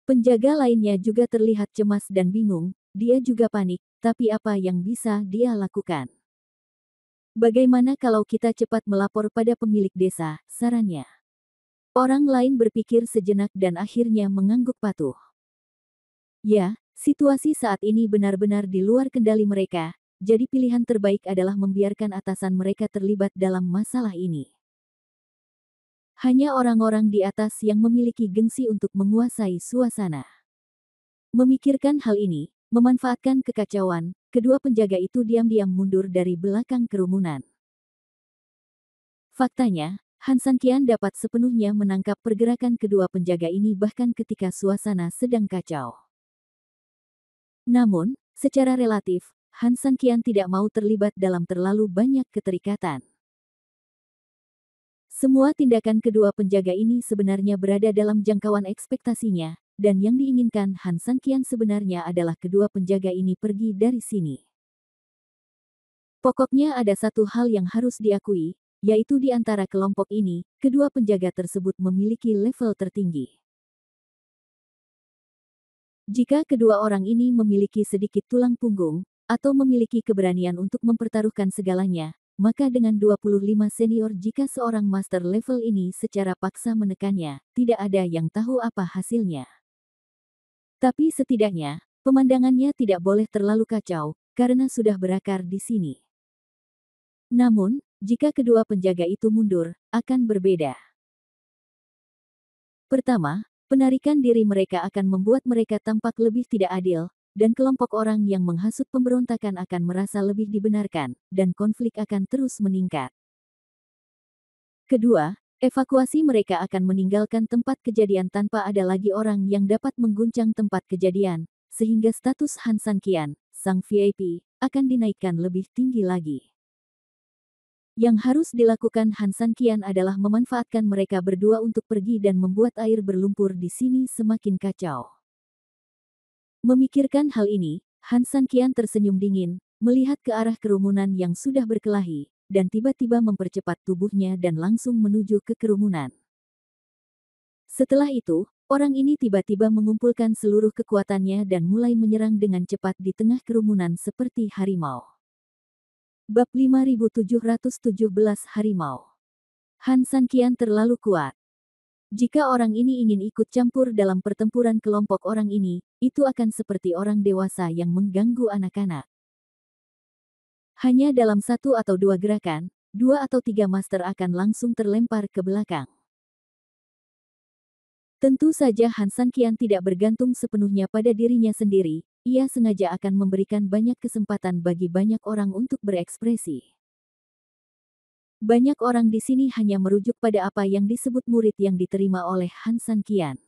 Penjaga lainnya juga terlihat cemas dan bingung, dia juga panik, tapi apa yang bisa dia lakukan? Bagaimana kalau kita cepat melapor pada pemilik desa, sarannya. Orang lain berpikir sejenak dan akhirnya mengangguk patuh. Ya, situasi saat ini benar-benar di luar kendali mereka, jadi pilihan terbaik adalah membiarkan atasan mereka terlibat dalam masalah ini. Hanya orang-orang di atas yang memiliki gengsi untuk menguasai suasana. Memikirkan hal ini, memanfaatkan kekacauan, kedua penjaga itu diam-diam mundur dari belakang kerumunan. Faktanya, Han San Qian dapat sepenuhnya menangkap pergerakan kedua penjaga ini bahkan ketika suasana sedang kacau. Namun, secara relatif, Han San Qian tidak mau terlibat dalam terlalu banyak keterikatan. Semua tindakan kedua penjaga ini sebenarnya berada dalam jangkauan ekspektasinya, dan yang diinginkan Han San Qian sebenarnya adalah kedua penjaga ini pergi dari sini. Pokoknya ada satu hal yang harus diakui, yaitu di antara kelompok ini, kedua penjaga tersebut memiliki level tertinggi. Jika kedua orang ini memiliki sedikit tulang punggung, atau memiliki keberanian untuk mempertaruhkan segalanya, maka dengan 25 senior jika seorang master level ini secara paksa menekannya, tidak ada yang tahu apa hasilnya. Tapi setidaknya, pemandangannya tidak boleh terlalu kacau, karena sudah berakar di sini. Namun, jika kedua penjaga itu mundur, akan berbeda. Pertama, penarikan diri mereka akan membuat mereka tampak lebih tidak adil, dan kelompok orang yang menghasut pemberontakan akan merasa lebih dibenarkan, dan konflik akan terus meningkat. Kedua, evakuasi mereka akan meninggalkan tempat kejadian tanpa ada lagi orang yang dapat mengguncang tempat kejadian, sehingga status Han San Qian, sang VIP, akan dinaikkan lebih tinggi lagi. Yang harus dilakukan Han San Qian adalah memanfaatkan mereka berdua untuk pergi dan membuat air berlumpur di sini semakin kacau. Memikirkan hal ini, Han San Qian tersenyum dingin, melihat ke arah kerumunan yang sudah berkelahi, dan tiba-tiba mempercepat tubuhnya dan langsung menuju ke kerumunan. Setelah itu, orang ini tiba-tiba mengumpulkan seluruh kekuatannya dan mulai menyerang dengan cepat di tengah kerumunan seperti harimau. Bab 5717 Harimau. Han San Qian terlalu kuat. Jika orang ini ingin ikut campur dalam pertempuran kelompok orang ini, itu akan seperti orang dewasa yang mengganggu anak-anak. Hanya dalam satu atau dua gerakan, 2 atau 3 master akan langsung terlempar ke belakang. Tentu saja Han San Qian tidak bergantung sepenuhnya pada dirinya sendiri, ia sengaja akan memberikan banyak kesempatan bagi banyak orang untuk berekspresi. Banyak orang di sini hanya merujuk pada apa yang disebut murid yang diterima oleh Han San Qian.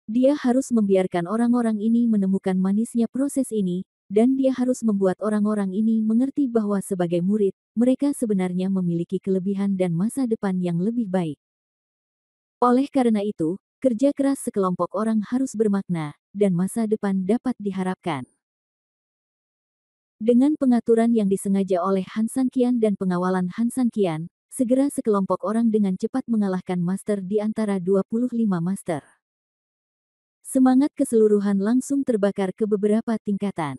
Dia harus membiarkan orang-orang ini menemukan manisnya proses ini, dan dia harus membuat orang-orang ini mengerti bahwa sebagai murid, mereka sebenarnya memiliki kelebihan dan masa depan yang lebih baik. Oleh karena itu, kerja keras sekelompok orang harus bermakna, dan masa depan dapat diharapkan. Dengan pengaturan yang disengaja oleh Han San Qian dan pengawalan Han San Qian, segera sekelompok orang dengan cepat mengalahkan master di antara 25 master. Semangat keseluruhan langsung terbakar ke beberapa tingkatan.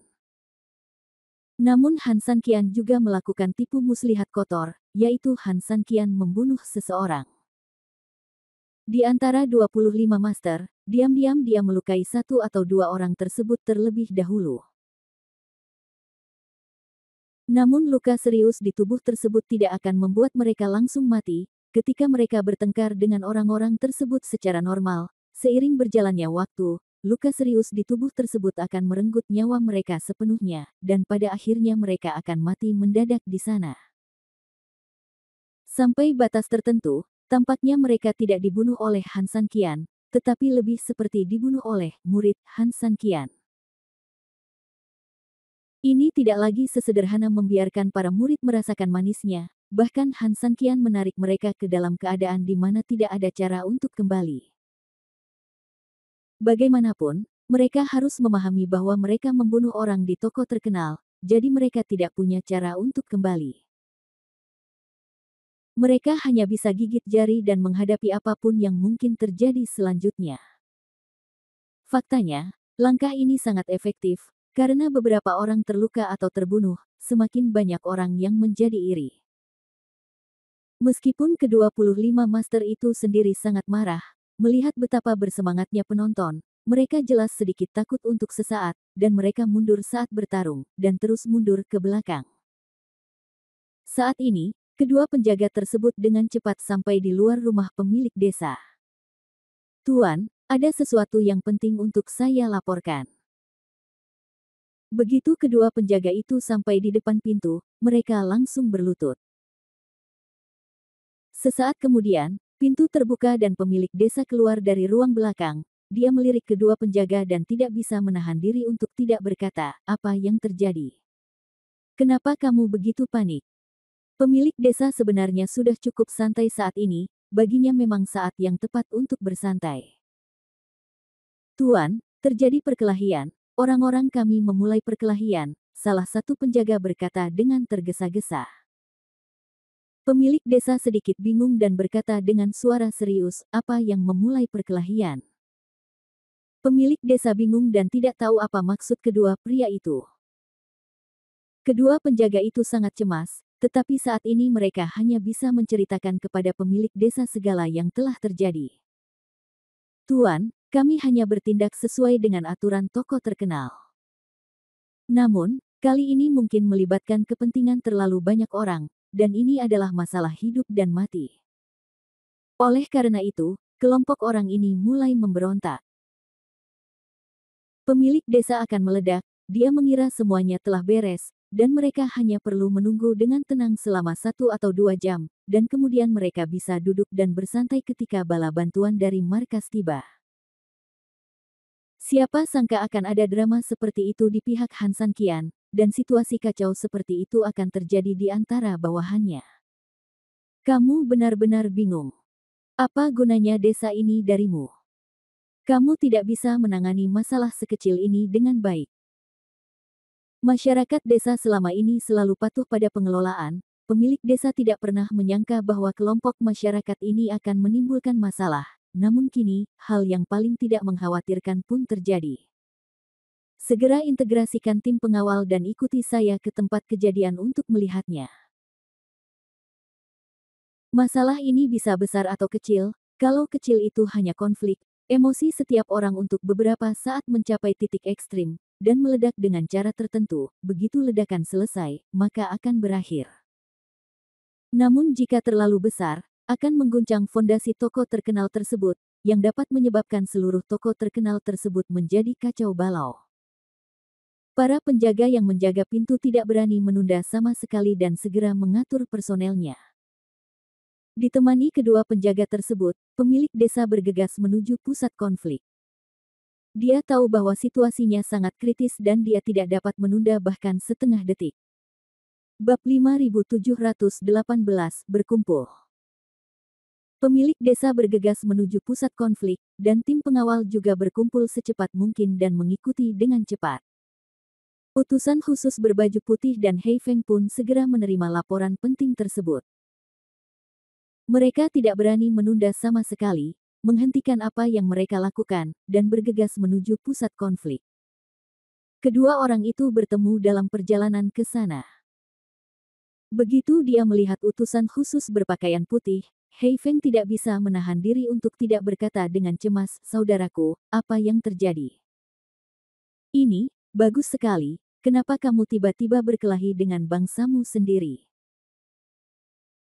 Namun Han San Qian juga melakukan tipu muslihat kotor, yaitu Han San Qian membunuh seseorang. Di antara 25 master, diam-diam dia melukai satu atau dua orang tersebut terlebih dahulu. Namun luka serius di tubuh tersebut tidak akan membuat mereka langsung mati, ketika mereka bertengkar dengan orang-orang tersebut secara normal. Seiring berjalannya waktu, luka serius di tubuh tersebut akan merenggut nyawa mereka sepenuhnya, dan pada akhirnya mereka akan mati mendadak di sana. Sampai batas tertentu, tampaknya mereka tidak dibunuh oleh Han San Qian, tetapi lebih seperti dibunuh oleh murid Han San Qian. Ini tidak lagi sesederhana membiarkan para murid merasakan manisnya, bahkan Han San Qian menarik mereka ke dalam keadaan di mana tidak ada cara untuk kembali. Bagaimanapun, mereka harus memahami bahwa mereka membunuh orang di toko terkenal, jadi mereka tidak punya cara untuk kembali. Mereka hanya bisa gigit jari dan menghadapi apapun yang mungkin terjadi selanjutnya. Faktanya, langkah ini sangat efektif, karena beberapa orang terluka atau terbunuh, semakin banyak orang yang menjadi iri. Meskipun ke-25 master itu sendiri sangat marah, melihat betapa bersemangatnya penonton, mereka jelas sedikit takut untuk sesaat, dan mereka mundur saat bertarung, dan terus mundur ke belakang. Saat ini, kedua penjaga tersebut dengan cepat sampai di luar rumah pemilik desa. "Tuan, ada sesuatu yang penting untuk saya laporkan." Begitu kedua penjaga itu sampai di depan pintu, mereka langsung berlutut. Sesaat kemudian, pintu terbuka dan pemilik desa keluar dari ruang belakang. Dia melirik kedua penjaga dan tidak bisa menahan diri untuk tidak berkata, "Apa yang terjadi? Kenapa kamu begitu panik?" Pemilik desa sebenarnya sudah cukup santai saat ini, baginya memang saat yang tepat untuk bersantai. "Tuan, terjadi perkelahian, orang-orang kami memulai perkelahian," salah satu penjaga berkata dengan tergesa-gesa. Pemilik desa sedikit bingung dan berkata dengan suara serius, "Apa yang memulai perkelahian?" Pemilik desa bingung dan tidak tahu apa maksud kedua pria itu. Kedua penjaga itu sangat cemas, tetapi saat ini mereka hanya bisa menceritakan kepada pemilik desa segala yang telah terjadi. "Tuan, kami hanya bertindak sesuai dengan aturan toko terkenal. Namun, kali ini mungkin melibatkan kepentingan terlalu banyak orang, dan ini adalah masalah hidup dan mati. Oleh karena itu, kelompok orang ini mulai memberontak." Pemilik desa akan meledak, dia mengira semuanya telah beres, dan mereka hanya perlu menunggu dengan tenang selama 1 atau 2 jam, dan kemudian mereka bisa duduk dan bersantai ketika bala bantuan dari markas tiba. Siapa sangka akan ada drama seperti itu di pihak Han San Qian, dan situasi kacau seperti itu akan terjadi di antara bawahannya. "Kamu benar-benar bingung. Apa gunanya desa ini darimu? Kamu tidak bisa menangani masalah sekecil ini dengan baik. Masyarakat desa selama ini selalu patuh pada pengelolaan, pemilik desa tidak pernah menyangka bahwa kelompok masyarakat ini akan menimbulkan masalah, namun kini, hal yang paling tidak mengkhawatirkan pun terjadi. Segera integrasikan tim pengawal dan ikuti saya ke tempat kejadian untuk melihatnya. Masalah ini bisa besar atau kecil, kalau kecil itu hanya konflik, emosi setiap orang untuk beberapa saat mencapai titik ekstrim, dan meledak dengan cara tertentu, begitu ledakan selesai, maka akan berakhir. Namun jika terlalu besar, akan mengguncang fondasi toko terkenal tersebut, yang dapat menyebabkan seluruh toko terkenal tersebut menjadi kacau balau. Para penjaga yang menjaga pintu tidak berani menunda sama sekali dan segera mengatur personelnya. Ditemani kedua penjaga tersebut, pemilik desa bergegas menuju pusat konflik. Dia tahu bahwa situasinya sangat kritis dan dia tidak dapat menunda bahkan setengah detik. Bab 5718 berkumpul. Pemilik desa bergegas menuju pusat konflik, dan tim pengawal juga berkumpul secepat mungkin dan mengikuti dengan cepat. Utusan khusus berbaju putih dan Hei Feng pun segera menerima laporan penting tersebut. Mereka tidak berani menunda sama sekali, menghentikan apa yang mereka lakukan, dan bergegas menuju pusat konflik. Kedua orang itu bertemu dalam perjalanan ke sana. Begitu dia melihat utusan khusus berpakaian putih, Hei Feng tidak bisa menahan diri untuk tidak berkata dengan cemas, "Saudaraku, apa yang terjadi? Ini, bagus sekali, kenapa kamu tiba-tiba berkelahi dengan bangsamu sendiri?"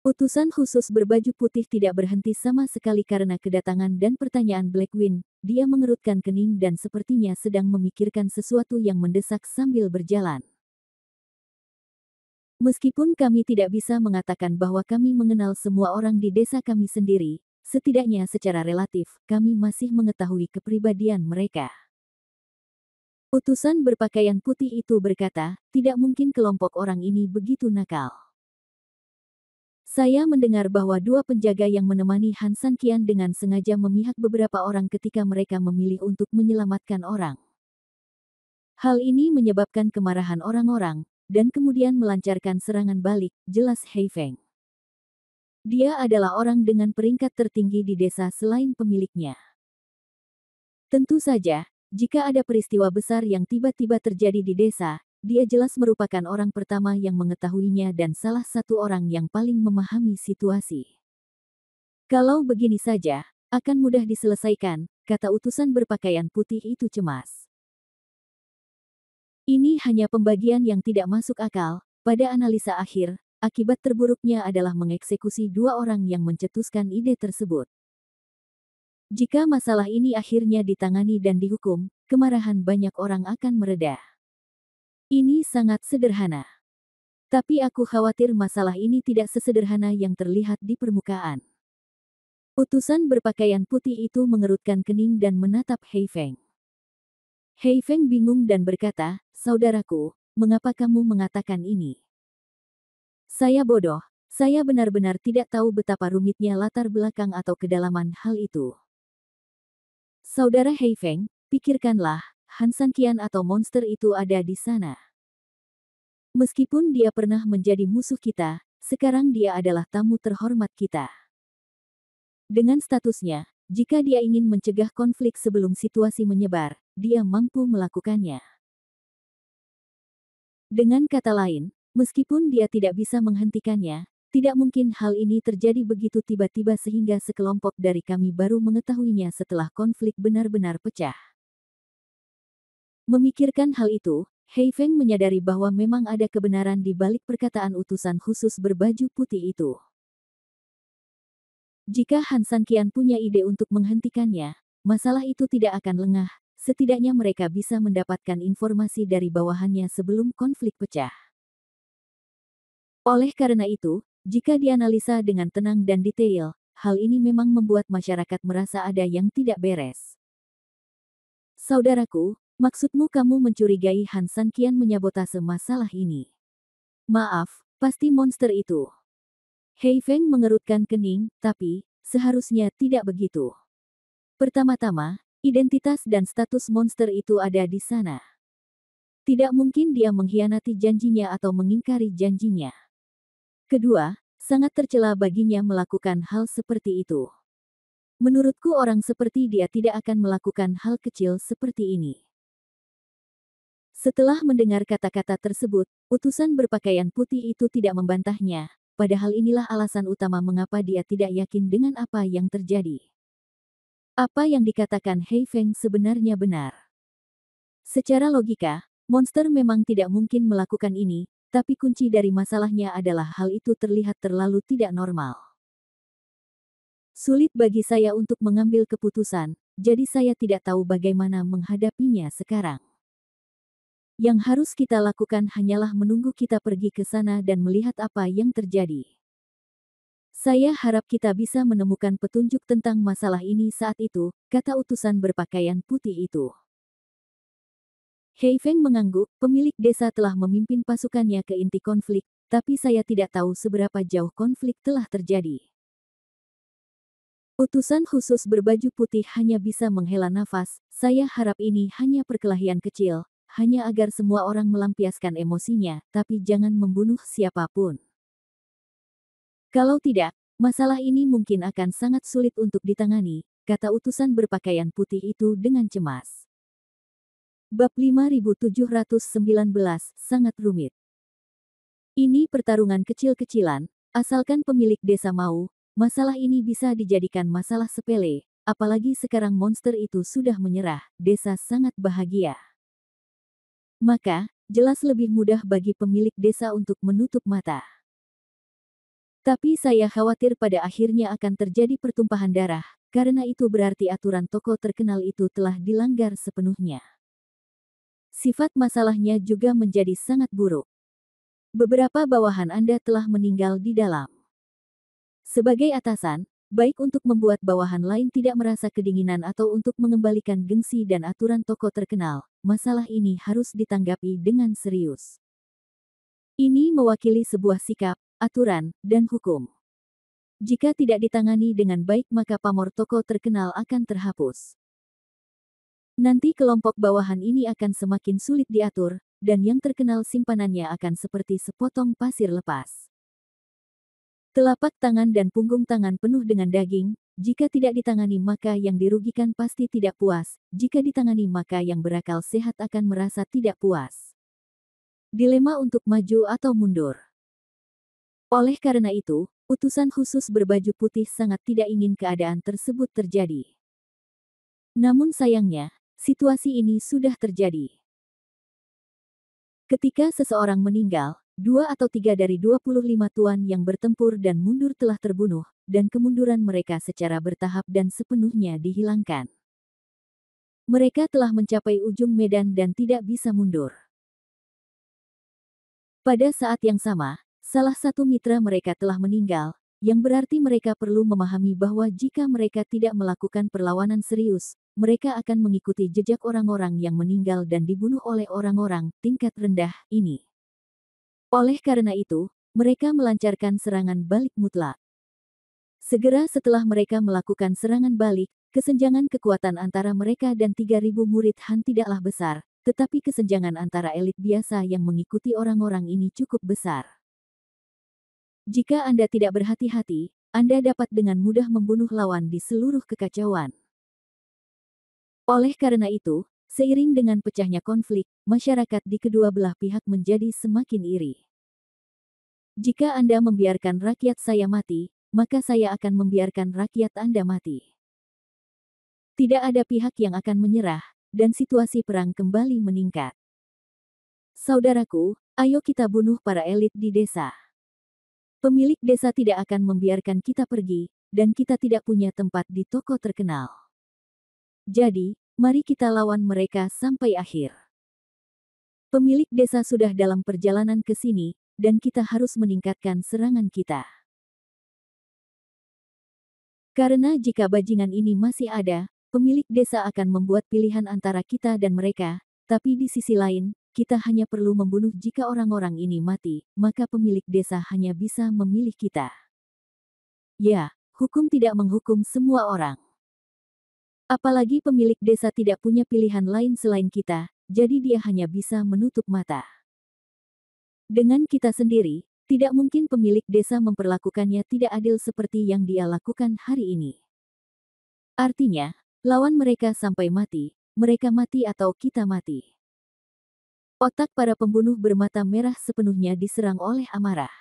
Utusan khusus berbaju putih tidak berhenti sama sekali karena kedatangan dan pertanyaan Blackwing. Dia mengerutkan kening dan sepertinya sedang memikirkan sesuatu yang mendesak sambil berjalan. Meskipun kami tidak bisa mengatakan bahwa kami mengenal semua orang di desa kami sendiri, setidaknya secara relatif, kami masih mengetahui kepribadian mereka. Utusan berpakaian putih itu berkata, tidak mungkin kelompok orang ini begitu nakal. Saya mendengar bahwa dua penjaga yang menemani Han Sanqian dengan sengaja memihak beberapa orang ketika mereka memilih untuk menyelamatkan orang. Hal ini menyebabkan kemarahan orang-orang, dan kemudian melancarkan serangan balik, jelas Hei Feng. Dia adalah orang dengan peringkat tertinggi di desa selain pemiliknya. Tentu saja, jika ada peristiwa besar yang tiba-tiba terjadi di desa, dia jelas merupakan orang pertama yang mengetahuinya dan salah satu orang yang paling memahami situasi. Kalau begini saja, akan mudah diselesaikan, kata utusan berpakaian putih itu cemas. Ini hanya pembagian yang tidak masuk akal. Pada analisa akhir, akibat terburuknya adalah mengeksekusi dua orang yang mencetuskan ide tersebut. Jika masalah ini akhirnya ditangani dan dihukum, kemarahan banyak orang akan mereda. Ini sangat sederhana. Tapi aku khawatir masalah ini tidak sesederhana yang terlihat di permukaan. Utusan berpakaian putih itu mengerutkan kening dan menatap Hei Feng. Hei Feng bingung dan berkata, "Saudaraku, mengapa kamu mengatakan ini? Saya bodoh, saya benar-benar tidak tahu betapa rumitnya latar belakang atau kedalaman hal itu." Saudara Hei Feng, pikirkanlah, Han Sanqian atau monster itu ada di sana. Meskipun dia pernah menjadi musuh kita, sekarang dia adalah tamu terhormat kita. Dengan statusnya, jika dia ingin mencegah konflik sebelum situasi menyebar, dia mampu melakukannya. Dengan kata lain, meskipun dia tidak bisa menghentikannya, tidak mungkin hal ini terjadi begitu tiba-tiba sehingga sekelompok dari kami baru mengetahuinya setelah konflik benar-benar pecah. Memikirkan hal itu, Hei Feng menyadari bahwa memang ada kebenaran di balik perkataan utusan khusus berbaju putih itu. Jika Han Sanqian punya ide untuk menghentikannya, masalah itu tidak akan lengah, setidaknya mereka bisa mendapatkan informasi dari bawahannya sebelum konflik pecah. Oleh karena itu, jika dianalisa dengan tenang dan detail, hal ini memang membuat masyarakat merasa ada yang tidak beres. Saudaraku, maksudmu kamu mencurigai Han Sanqian menyabotase masalah ini? Maaf, pasti monster itu. Hei Feng mengerutkan kening, tapi, seharusnya tidak begitu. Pertama-tama, identitas dan status monster itu ada di sana. Tidak mungkin dia mengkhianati janjinya atau mengingkari janjinya. Kedua, sangat tercela baginya melakukan hal seperti itu. Menurutku orang seperti dia tidak akan melakukan hal kecil seperti ini. Setelah mendengar kata-kata tersebut, utusan berpakaian putih itu tidak membantahnya, padahal inilah alasan utama mengapa dia tidak yakin dengan apa yang terjadi. Apa yang dikatakan Hei Feng sebenarnya benar. Secara logika, monster memang tidak mungkin melakukan ini, tapi kunci dari masalahnya adalah hal itu terlihat terlalu tidak normal. Sulit bagi saya untuk mengambil keputusan, jadi saya tidak tahu bagaimana menghadapinya sekarang. Yang harus kita lakukan hanyalah menunggu kita pergi ke sana dan melihat apa yang terjadi. Saya harap kita bisa menemukan petunjuk tentang masalah ini saat itu, kata utusan berpakaian putih itu. Hei Feng mengangguk, pemilik desa telah memimpin pasukannya ke inti konflik, tapi saya tidak tahu seberapa jauh konflik telah terjadi. Utusan khusus berbaju putih hanya bisa menghela nafas, saya harap ini hanya perkelahian kecil, hanya agar semua orang melampiaskan emosinya, tapi jangan membunuh siapapun. Kalau tidak, masalah ini mungkin akan sangat sulit untuk ditangani, kata utusan berpakaian putih itu dengan cemas. Bab 5719 sangat rumit. Ini pertarungan kecil-kecilan, asalkan pemilik desa mau, masalah ini bisa dijadikan masalah sepele, apalagi sekarang monster itu sudah menyerah, desa sangat bahagia. Maka, jelas lebih mudah bagi pemilik desa untuk menutup mata. Tapi saya khawatir pada akhirnya akan terjadi pertumpahan darah, karena itu berarti aturan tokoh terkenal itu telah dilanggar sepenuhnya. Sifat masalahnya juga menjadi sangat buruk. Beberapa bawahan Anda telah meninggal di dalam. Sebagai atasan, baik untuk membuat bawahan lain tidak merasa kedinginan atau untuk mengembalikan gengsi dan aturan tokoh terkenal, masalah ini harus ditanggapi dengan serius. Ini mewakili sebuah sikap, aturan, dan hukum. Jika tidak ditangani dengan baik maka pamor tokoh terkenal akan terhapus. Nanti kelompok bawahan ini akan semakin sulit diatur, dan yang terkenal simpanannya akan seperti sepotong pasir lepas. Telapak tangan dan punggung tangan penuh dengan daging, jika tidak ditangani maka yang dirugikan pasti tidak puas, jika ditangani maka yang berakal sehat akan merasa tidak puas. Dilema untuk maju atau mundur. Oleh karena itu, utusan khusus berbaju putih sangat tidak ingin keadaan tersebut terjadi. Namun sayangnya, situasi ini sudah terjadi. Ketika seseorang meninggal, 2 atau 3 dari 25 tuan yang bertempur dan mundur telah terbunuh, dan kemunduran mereka secara bertahap dan sepenuhnya dihilangkan. Mereka telah mencapai ujung medan dan tidak bisa mundur. Pada saat yang sama, salah satu mitra mereka telah meninggal, yang berarti mereka perlu memahami bahwa jika mereka tidak melakukan perlawanan serius, mereka akan mengikuti jejak orang-orang yang meninggal dan dibunuh oleh orang-orang tingkat rendah ini. Oleh karena itu, mereka melancarkan serangan balik mutlak. Segera setelah mereka melakukan serangan balik, kesenjangan kekuatan antara mereka dan 3.000 murid Han tidaklah besar, tetapi kesenjangan antara elit biasa yang mengikuti orang-orang ini cukup besar. Jika Anda tidak berhati-hati, Anda dapat dengan mudah membunuh lawan di seluruh kekacauan. Oleh karena itu, seiring dengan pecahnya konflik, masyarakat di kedua belah pihak menjadi semakin iri. Jika Anda membiarkan rakyat saya mati, maka saya akan membiarkan rakyat Anda mati. Tidak ada pihak yang akan menyerah, dan situasi perang kembali meningkat. Saudaraku, ayo kita bunuh para elit di desa. Pemilik desa tidak akan membiarkan kita pergi, dan kita tidak punya tempat di toko terkenal. Jadi, mari kita lawan mereka sampai akhir. Pemilik desa sudah dalam perjalanan ke sini, dan kita harus meningkatkan serangan kita. Karena jika bajingan ini masih ada, pemilik desa akan membuat pilihan antara kita dan mereka, tapi di sisi lain, kita hanya perlu membunuh jika orang-orang ini mati, maka pemilik desa hanya bisa memilih kita. Ya, hukum tidak menghukum semua orang. Apalagi pemilik desa tidak punya pilihan lain selain kita, jadi dia hanya bisa menutup mata. Dengan kita sendiri, tidak mungkin pemilik desa memperlakukannya tidak adil seperti yang dia lakukan hari ini. Artinya, lawan mereka sampai mati, mereka mati atau kita mati. Otak para pembunuh bermata merah sepenuhnya diserang oleh amarah.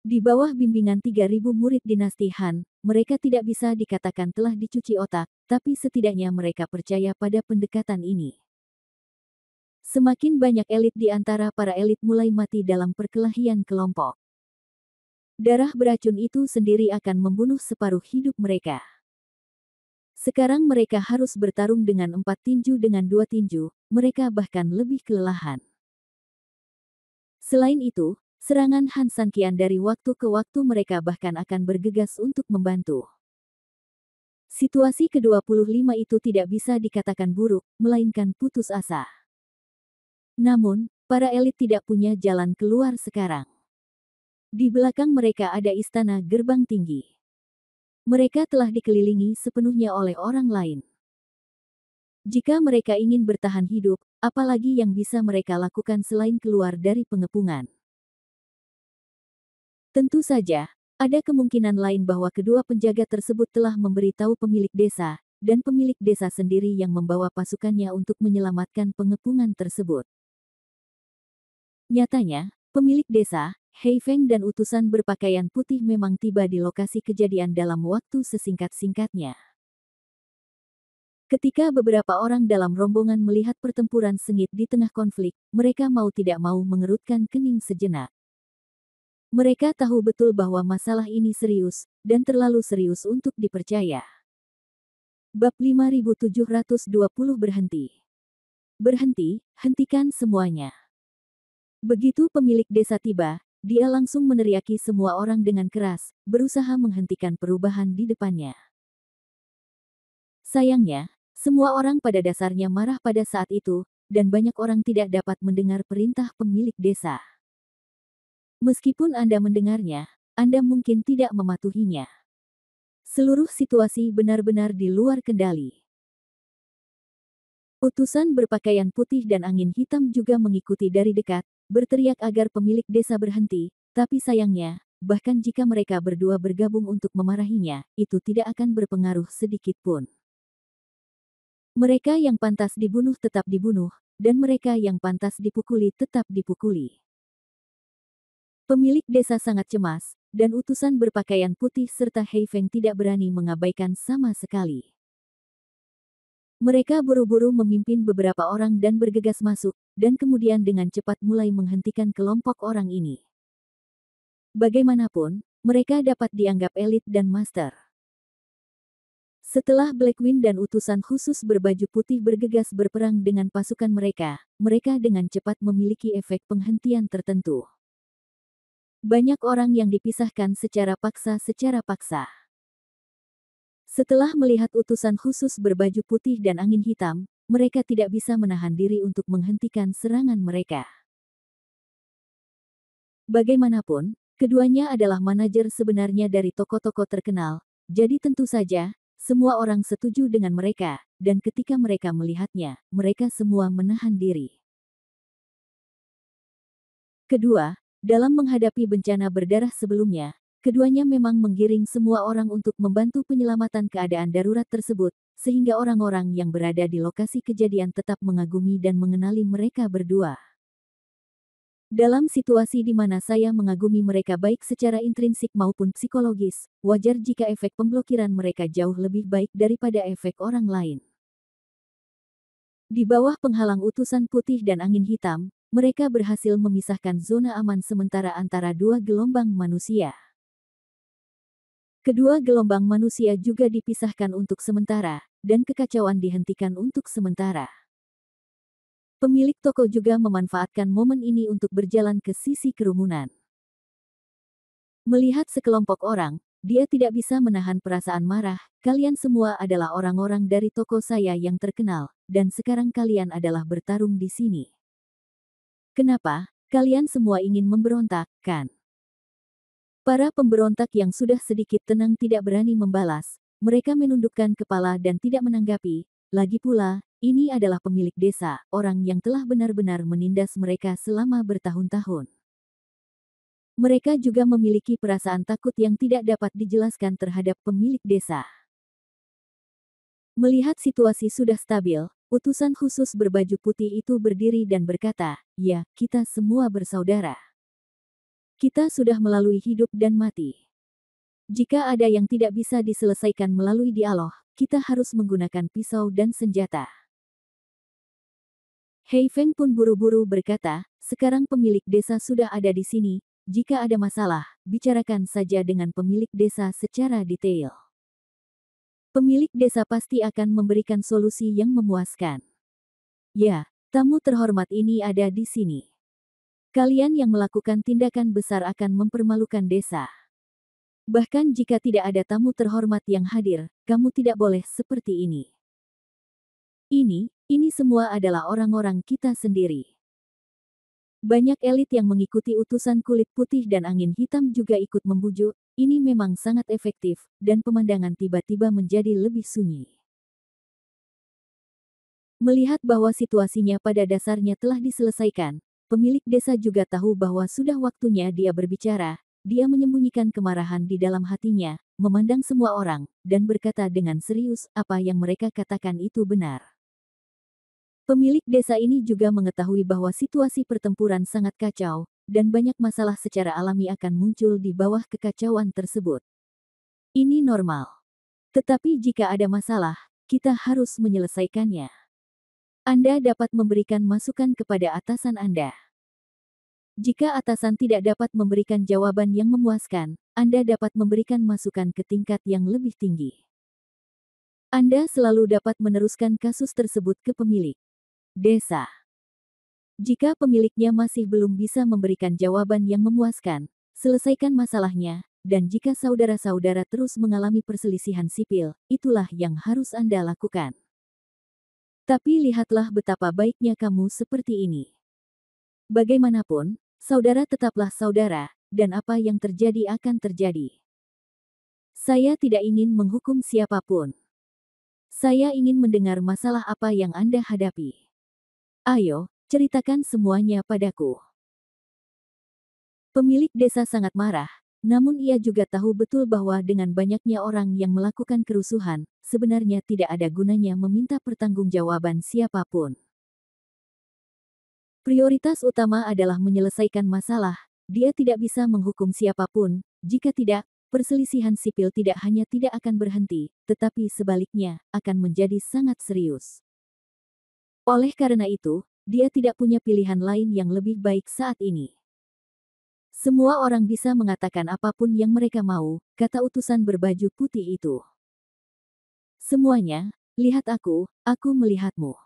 Di bawah bimbingan 3.000 murid dinasti Han, mereka tidak bisa dikatakan telah dicuci otak, tapi setidaknya mereka percaya pada pendekatan ini. Semakin banyak elit di antara para elit mulai mati dalam perkelahian kelompok. Darah beracun itu sendiri akan membunuh separuh hidup mereka. Sekarang mereka harus bertarung dengan 4 tinju dengan 2 tinju, mereka bahkan lebih kelelahan. Selain itu, serangan Han Sanqian dari waktu ke waktu mereka bahkan akan bergegas untuk membantu. Situasi ke-25 itu tidak bisa dikatakan buruk, melainkan putus asa. Namun, para elit tidak punya jalan keluar sekarang. Di belakang mereka ada istana gerbang tinggi. Mereka telah dikelilingi sepenuhnya oleh orang lain. Jika mereka ingin bertahan hidup, apalagi yang bisa mereka lakukan selain keluar dari pengepungan? Tentu saja, ada kemungkinan lain bahwa kedua penjaga tersebut telah memberitahu pemilik desa, dan pemilik desa sendiri yang membawa pasukannya untuk menyelamatkan pengepungan tersebut. Nyatanya, pemilik desa, Hei Feng dan utusan berpakaian putih memang tiba di lokasi kejadian dalam waktu sesingkat-singkatnya. Ketika beberapa orang dalam rombongan melihat pertempuran sengit di tengah konflik, mereka mau tidak mau mengerutkan kening sejenak. Mereka tahu betul bahwa masalah ini serius, dan terlalu serius untuk dipercaya. Bab 5720 berhenti. Berhenti, hentikan semuanya. Begitu pemilik desa tiba, dia langsung meneriaki semua orang dengan keras, berusaha menghentikan perubahan di depannya. Sayangnya, semua orang pada dasarnya marah pada saat itu, dan banyak orang tidak dapat mendengar perintah pemilik desa. Meskipun Anda mendengarnya, Anda mungkin tidak mematuhinya. Seluruh situasi benar-benar di luar kendali. Utusan berpakaian putih dan angin hitam juga mengikuti dari dekat, berteriak agar pemilik desa berhenti, tapi sayangnya, bahkan jika mereka berdua bergabung untuk memarahinya, itu tidak akan berpengaruh sedikit pun. Mereka yang pantas dibunuh tetap dibunuh, dan mereka yang pantas dipukuli tetap dipukuli. Pemilik desa sangat cemas, dan utusan berpakaian putih serta Hei Feng tidak berani mengabaikan sama sekali. Mereka buru-buru memimpin beberapa orang dan bergegas masuk, dan kemudian dengan cepat mulai menghentikan kelompok orang ini. Bagaimanapun, mereka dapat dianggap elit dan master. Setelah Blackwing dan utusan khusus berbaju putih bergegas berperang dengan pasukan mereka, mereka dengan cepat memiliki efek penghentian tertentu. Banyak orang yang dipisahkan secara paksa. Setelah melihat utusan khusus berbaju putih dan angin hitam, mereka tidak bisa menahan diri untuk menghentikan serangan mereka. Bagaimanapun, keduanya adalah manajer sebenarnya dari toko-toko terkenal, jadi tentu saja, semua orang setuju dengan mereka, dan ketika mereka melihatnya, mereka semua menahan diri. Kedua, dalam menghadapi bencana berdarah sebelumnya, keduanya memang menggiring semua orang untuk membantu penyelamatan keadaan darurat tersebut, sehingga orang-orang yang berada di lokasi kejadian tetap mengagumi dan mengenali mereka berdua. Dalam situasi di mana saya mengagumi mereka baik secara intrinsik maupun psikologis, wajar jika efek pemblokiran mereka jauh lebih baik daripada efek orang lain. Di bawah penghalang utusan putih dan angin hitam, mereka berhasil memisahkan zona aman sementara antara dua gelombang manusia. Kedua gelombang manusia juga dipisahkan untuk sementara, dan kekacauan dihentikan untuk sementara. Pemilik toko juga memanfaatkan momen ini untuk berjalan ke sisi kerumunan. Melihat sekelompok orang, dia tidak bisa menahan perasaan marah. Kalian semua adalah orang-orang dari toko saya yang terkenal, dan sekarang kalian adalah bertarung di sini. Kenapa, kalian semua ingin memberontak, kan? Para pemberontak yang sudah sedikit tenang tidak berani membalas, mereka menundukkan kepala dan tidak menanggapi, lagi pula, ini adalah pemilik desa, orang yang telah benar-benar menindas mereka selama bertahun-tahun. Mereka juga memiliki perasaan takut yang tidak dapat dijelaskan terhadap pemilik desa. Melihat situasi sudah stabil, utusan khusus berbaju putih itu berdiri dan berkata, "Ya, kita semua bersaudara. Kita sudah melalui hidup dan mati. Jika ada yang tidak bisa diselesaikan melalui dialog, kita harus menggunakan pisau dan senjata." Hei Feng pun buru-buru berkata, "Sekarang pemilik desa sudah ada di sini, jika ada masalah, bicarakan saja dengan pemilik desa secara detail. Pemilik desa pasti akan memberikan solusi yang memuaskan. Ya, tamu terhormat ini ada di sini. Kalian yang melakukan tindakan besar akan mempermalukan desa. Bahkan jika tidak ada tamu terhormat yang hadir, kamu tidak boleh seperti ini. Ini semua adalah orang-orang kita sendiri. Banyak elit yang mengikuti utusan kulit putih dan angin hitam juga ikut membujuk, ini memang sangat efektif, dan pemandangan tiba-tiba menjadi lebih sunyi. Melihat bahwa situasinya pada dasarnya telah diselesaikan, pemilik desa juga tahu bahwa sudah waktunya dia berbicara, dia menyembunyikan kemarahan di dalam hatinya, memandang semua orang, dan berkata dengan serius apa yang mereka katakan itu benar. Pemilik desa ini juga mengetahui bahwa situasi pertempuran sangat kacau, dan banyak masalah secara alami akan muncul di bawah kekacauan tersebut. Ini normal. Tetapi jika ada masalah, kita harus menyelesaikannya. Anda dapat memberikan masukan kepada atasan Anda. Jika atasan tidak dapat memberikan jawaban yang memuaskan, Anda dapat memberikan masukan ke tingkat yang lebih tinggi. Anda selalu dapat meneruskan kasus tersebut ke pemilik desa. Jika pemiliknya masih belum bisa memberikan jawaban yang memuaskan, selesaikan masalahnya, dan jika saudara-saudara terus mengalami perselisihan sipil, itulah yang harus Anda lakukan. Tapi lihatlah betapa baiknya kamu seperti ini. Bagaimanapun, saudara tetaplah saudara, dan apa yang terjadi akan terjadi. Saya tidak ingin menghukum siapapun. Saya ingin mendengar masalah apa yang Anda hadapi. Ayo, ceritakan semuanya padaku. Pemilik desa sangat marah, namun ia juga tahu betul bahwa dengan banyaknya orang yang melakukan kerusuhan, sebenarnya tidak ada gunanya meminta pertanggungjawaban siapapun. Prioritas utama adalah menyelesaikan masalah, dia tidak bisa menghukum siapapun, jika tidak, perselisihan sipil tidak hanya tidak akan berhenti, tetapi sebaliknya, akan menjadi sangat serius. Oleh karena itu, dia tidak punya pilihan lain yang lebih baik saat ini. Semua orang bisa mengatakan apapun yang mereka mau, kata utusan berbaju putih itu. Semuanya, lihat aku melihatmu.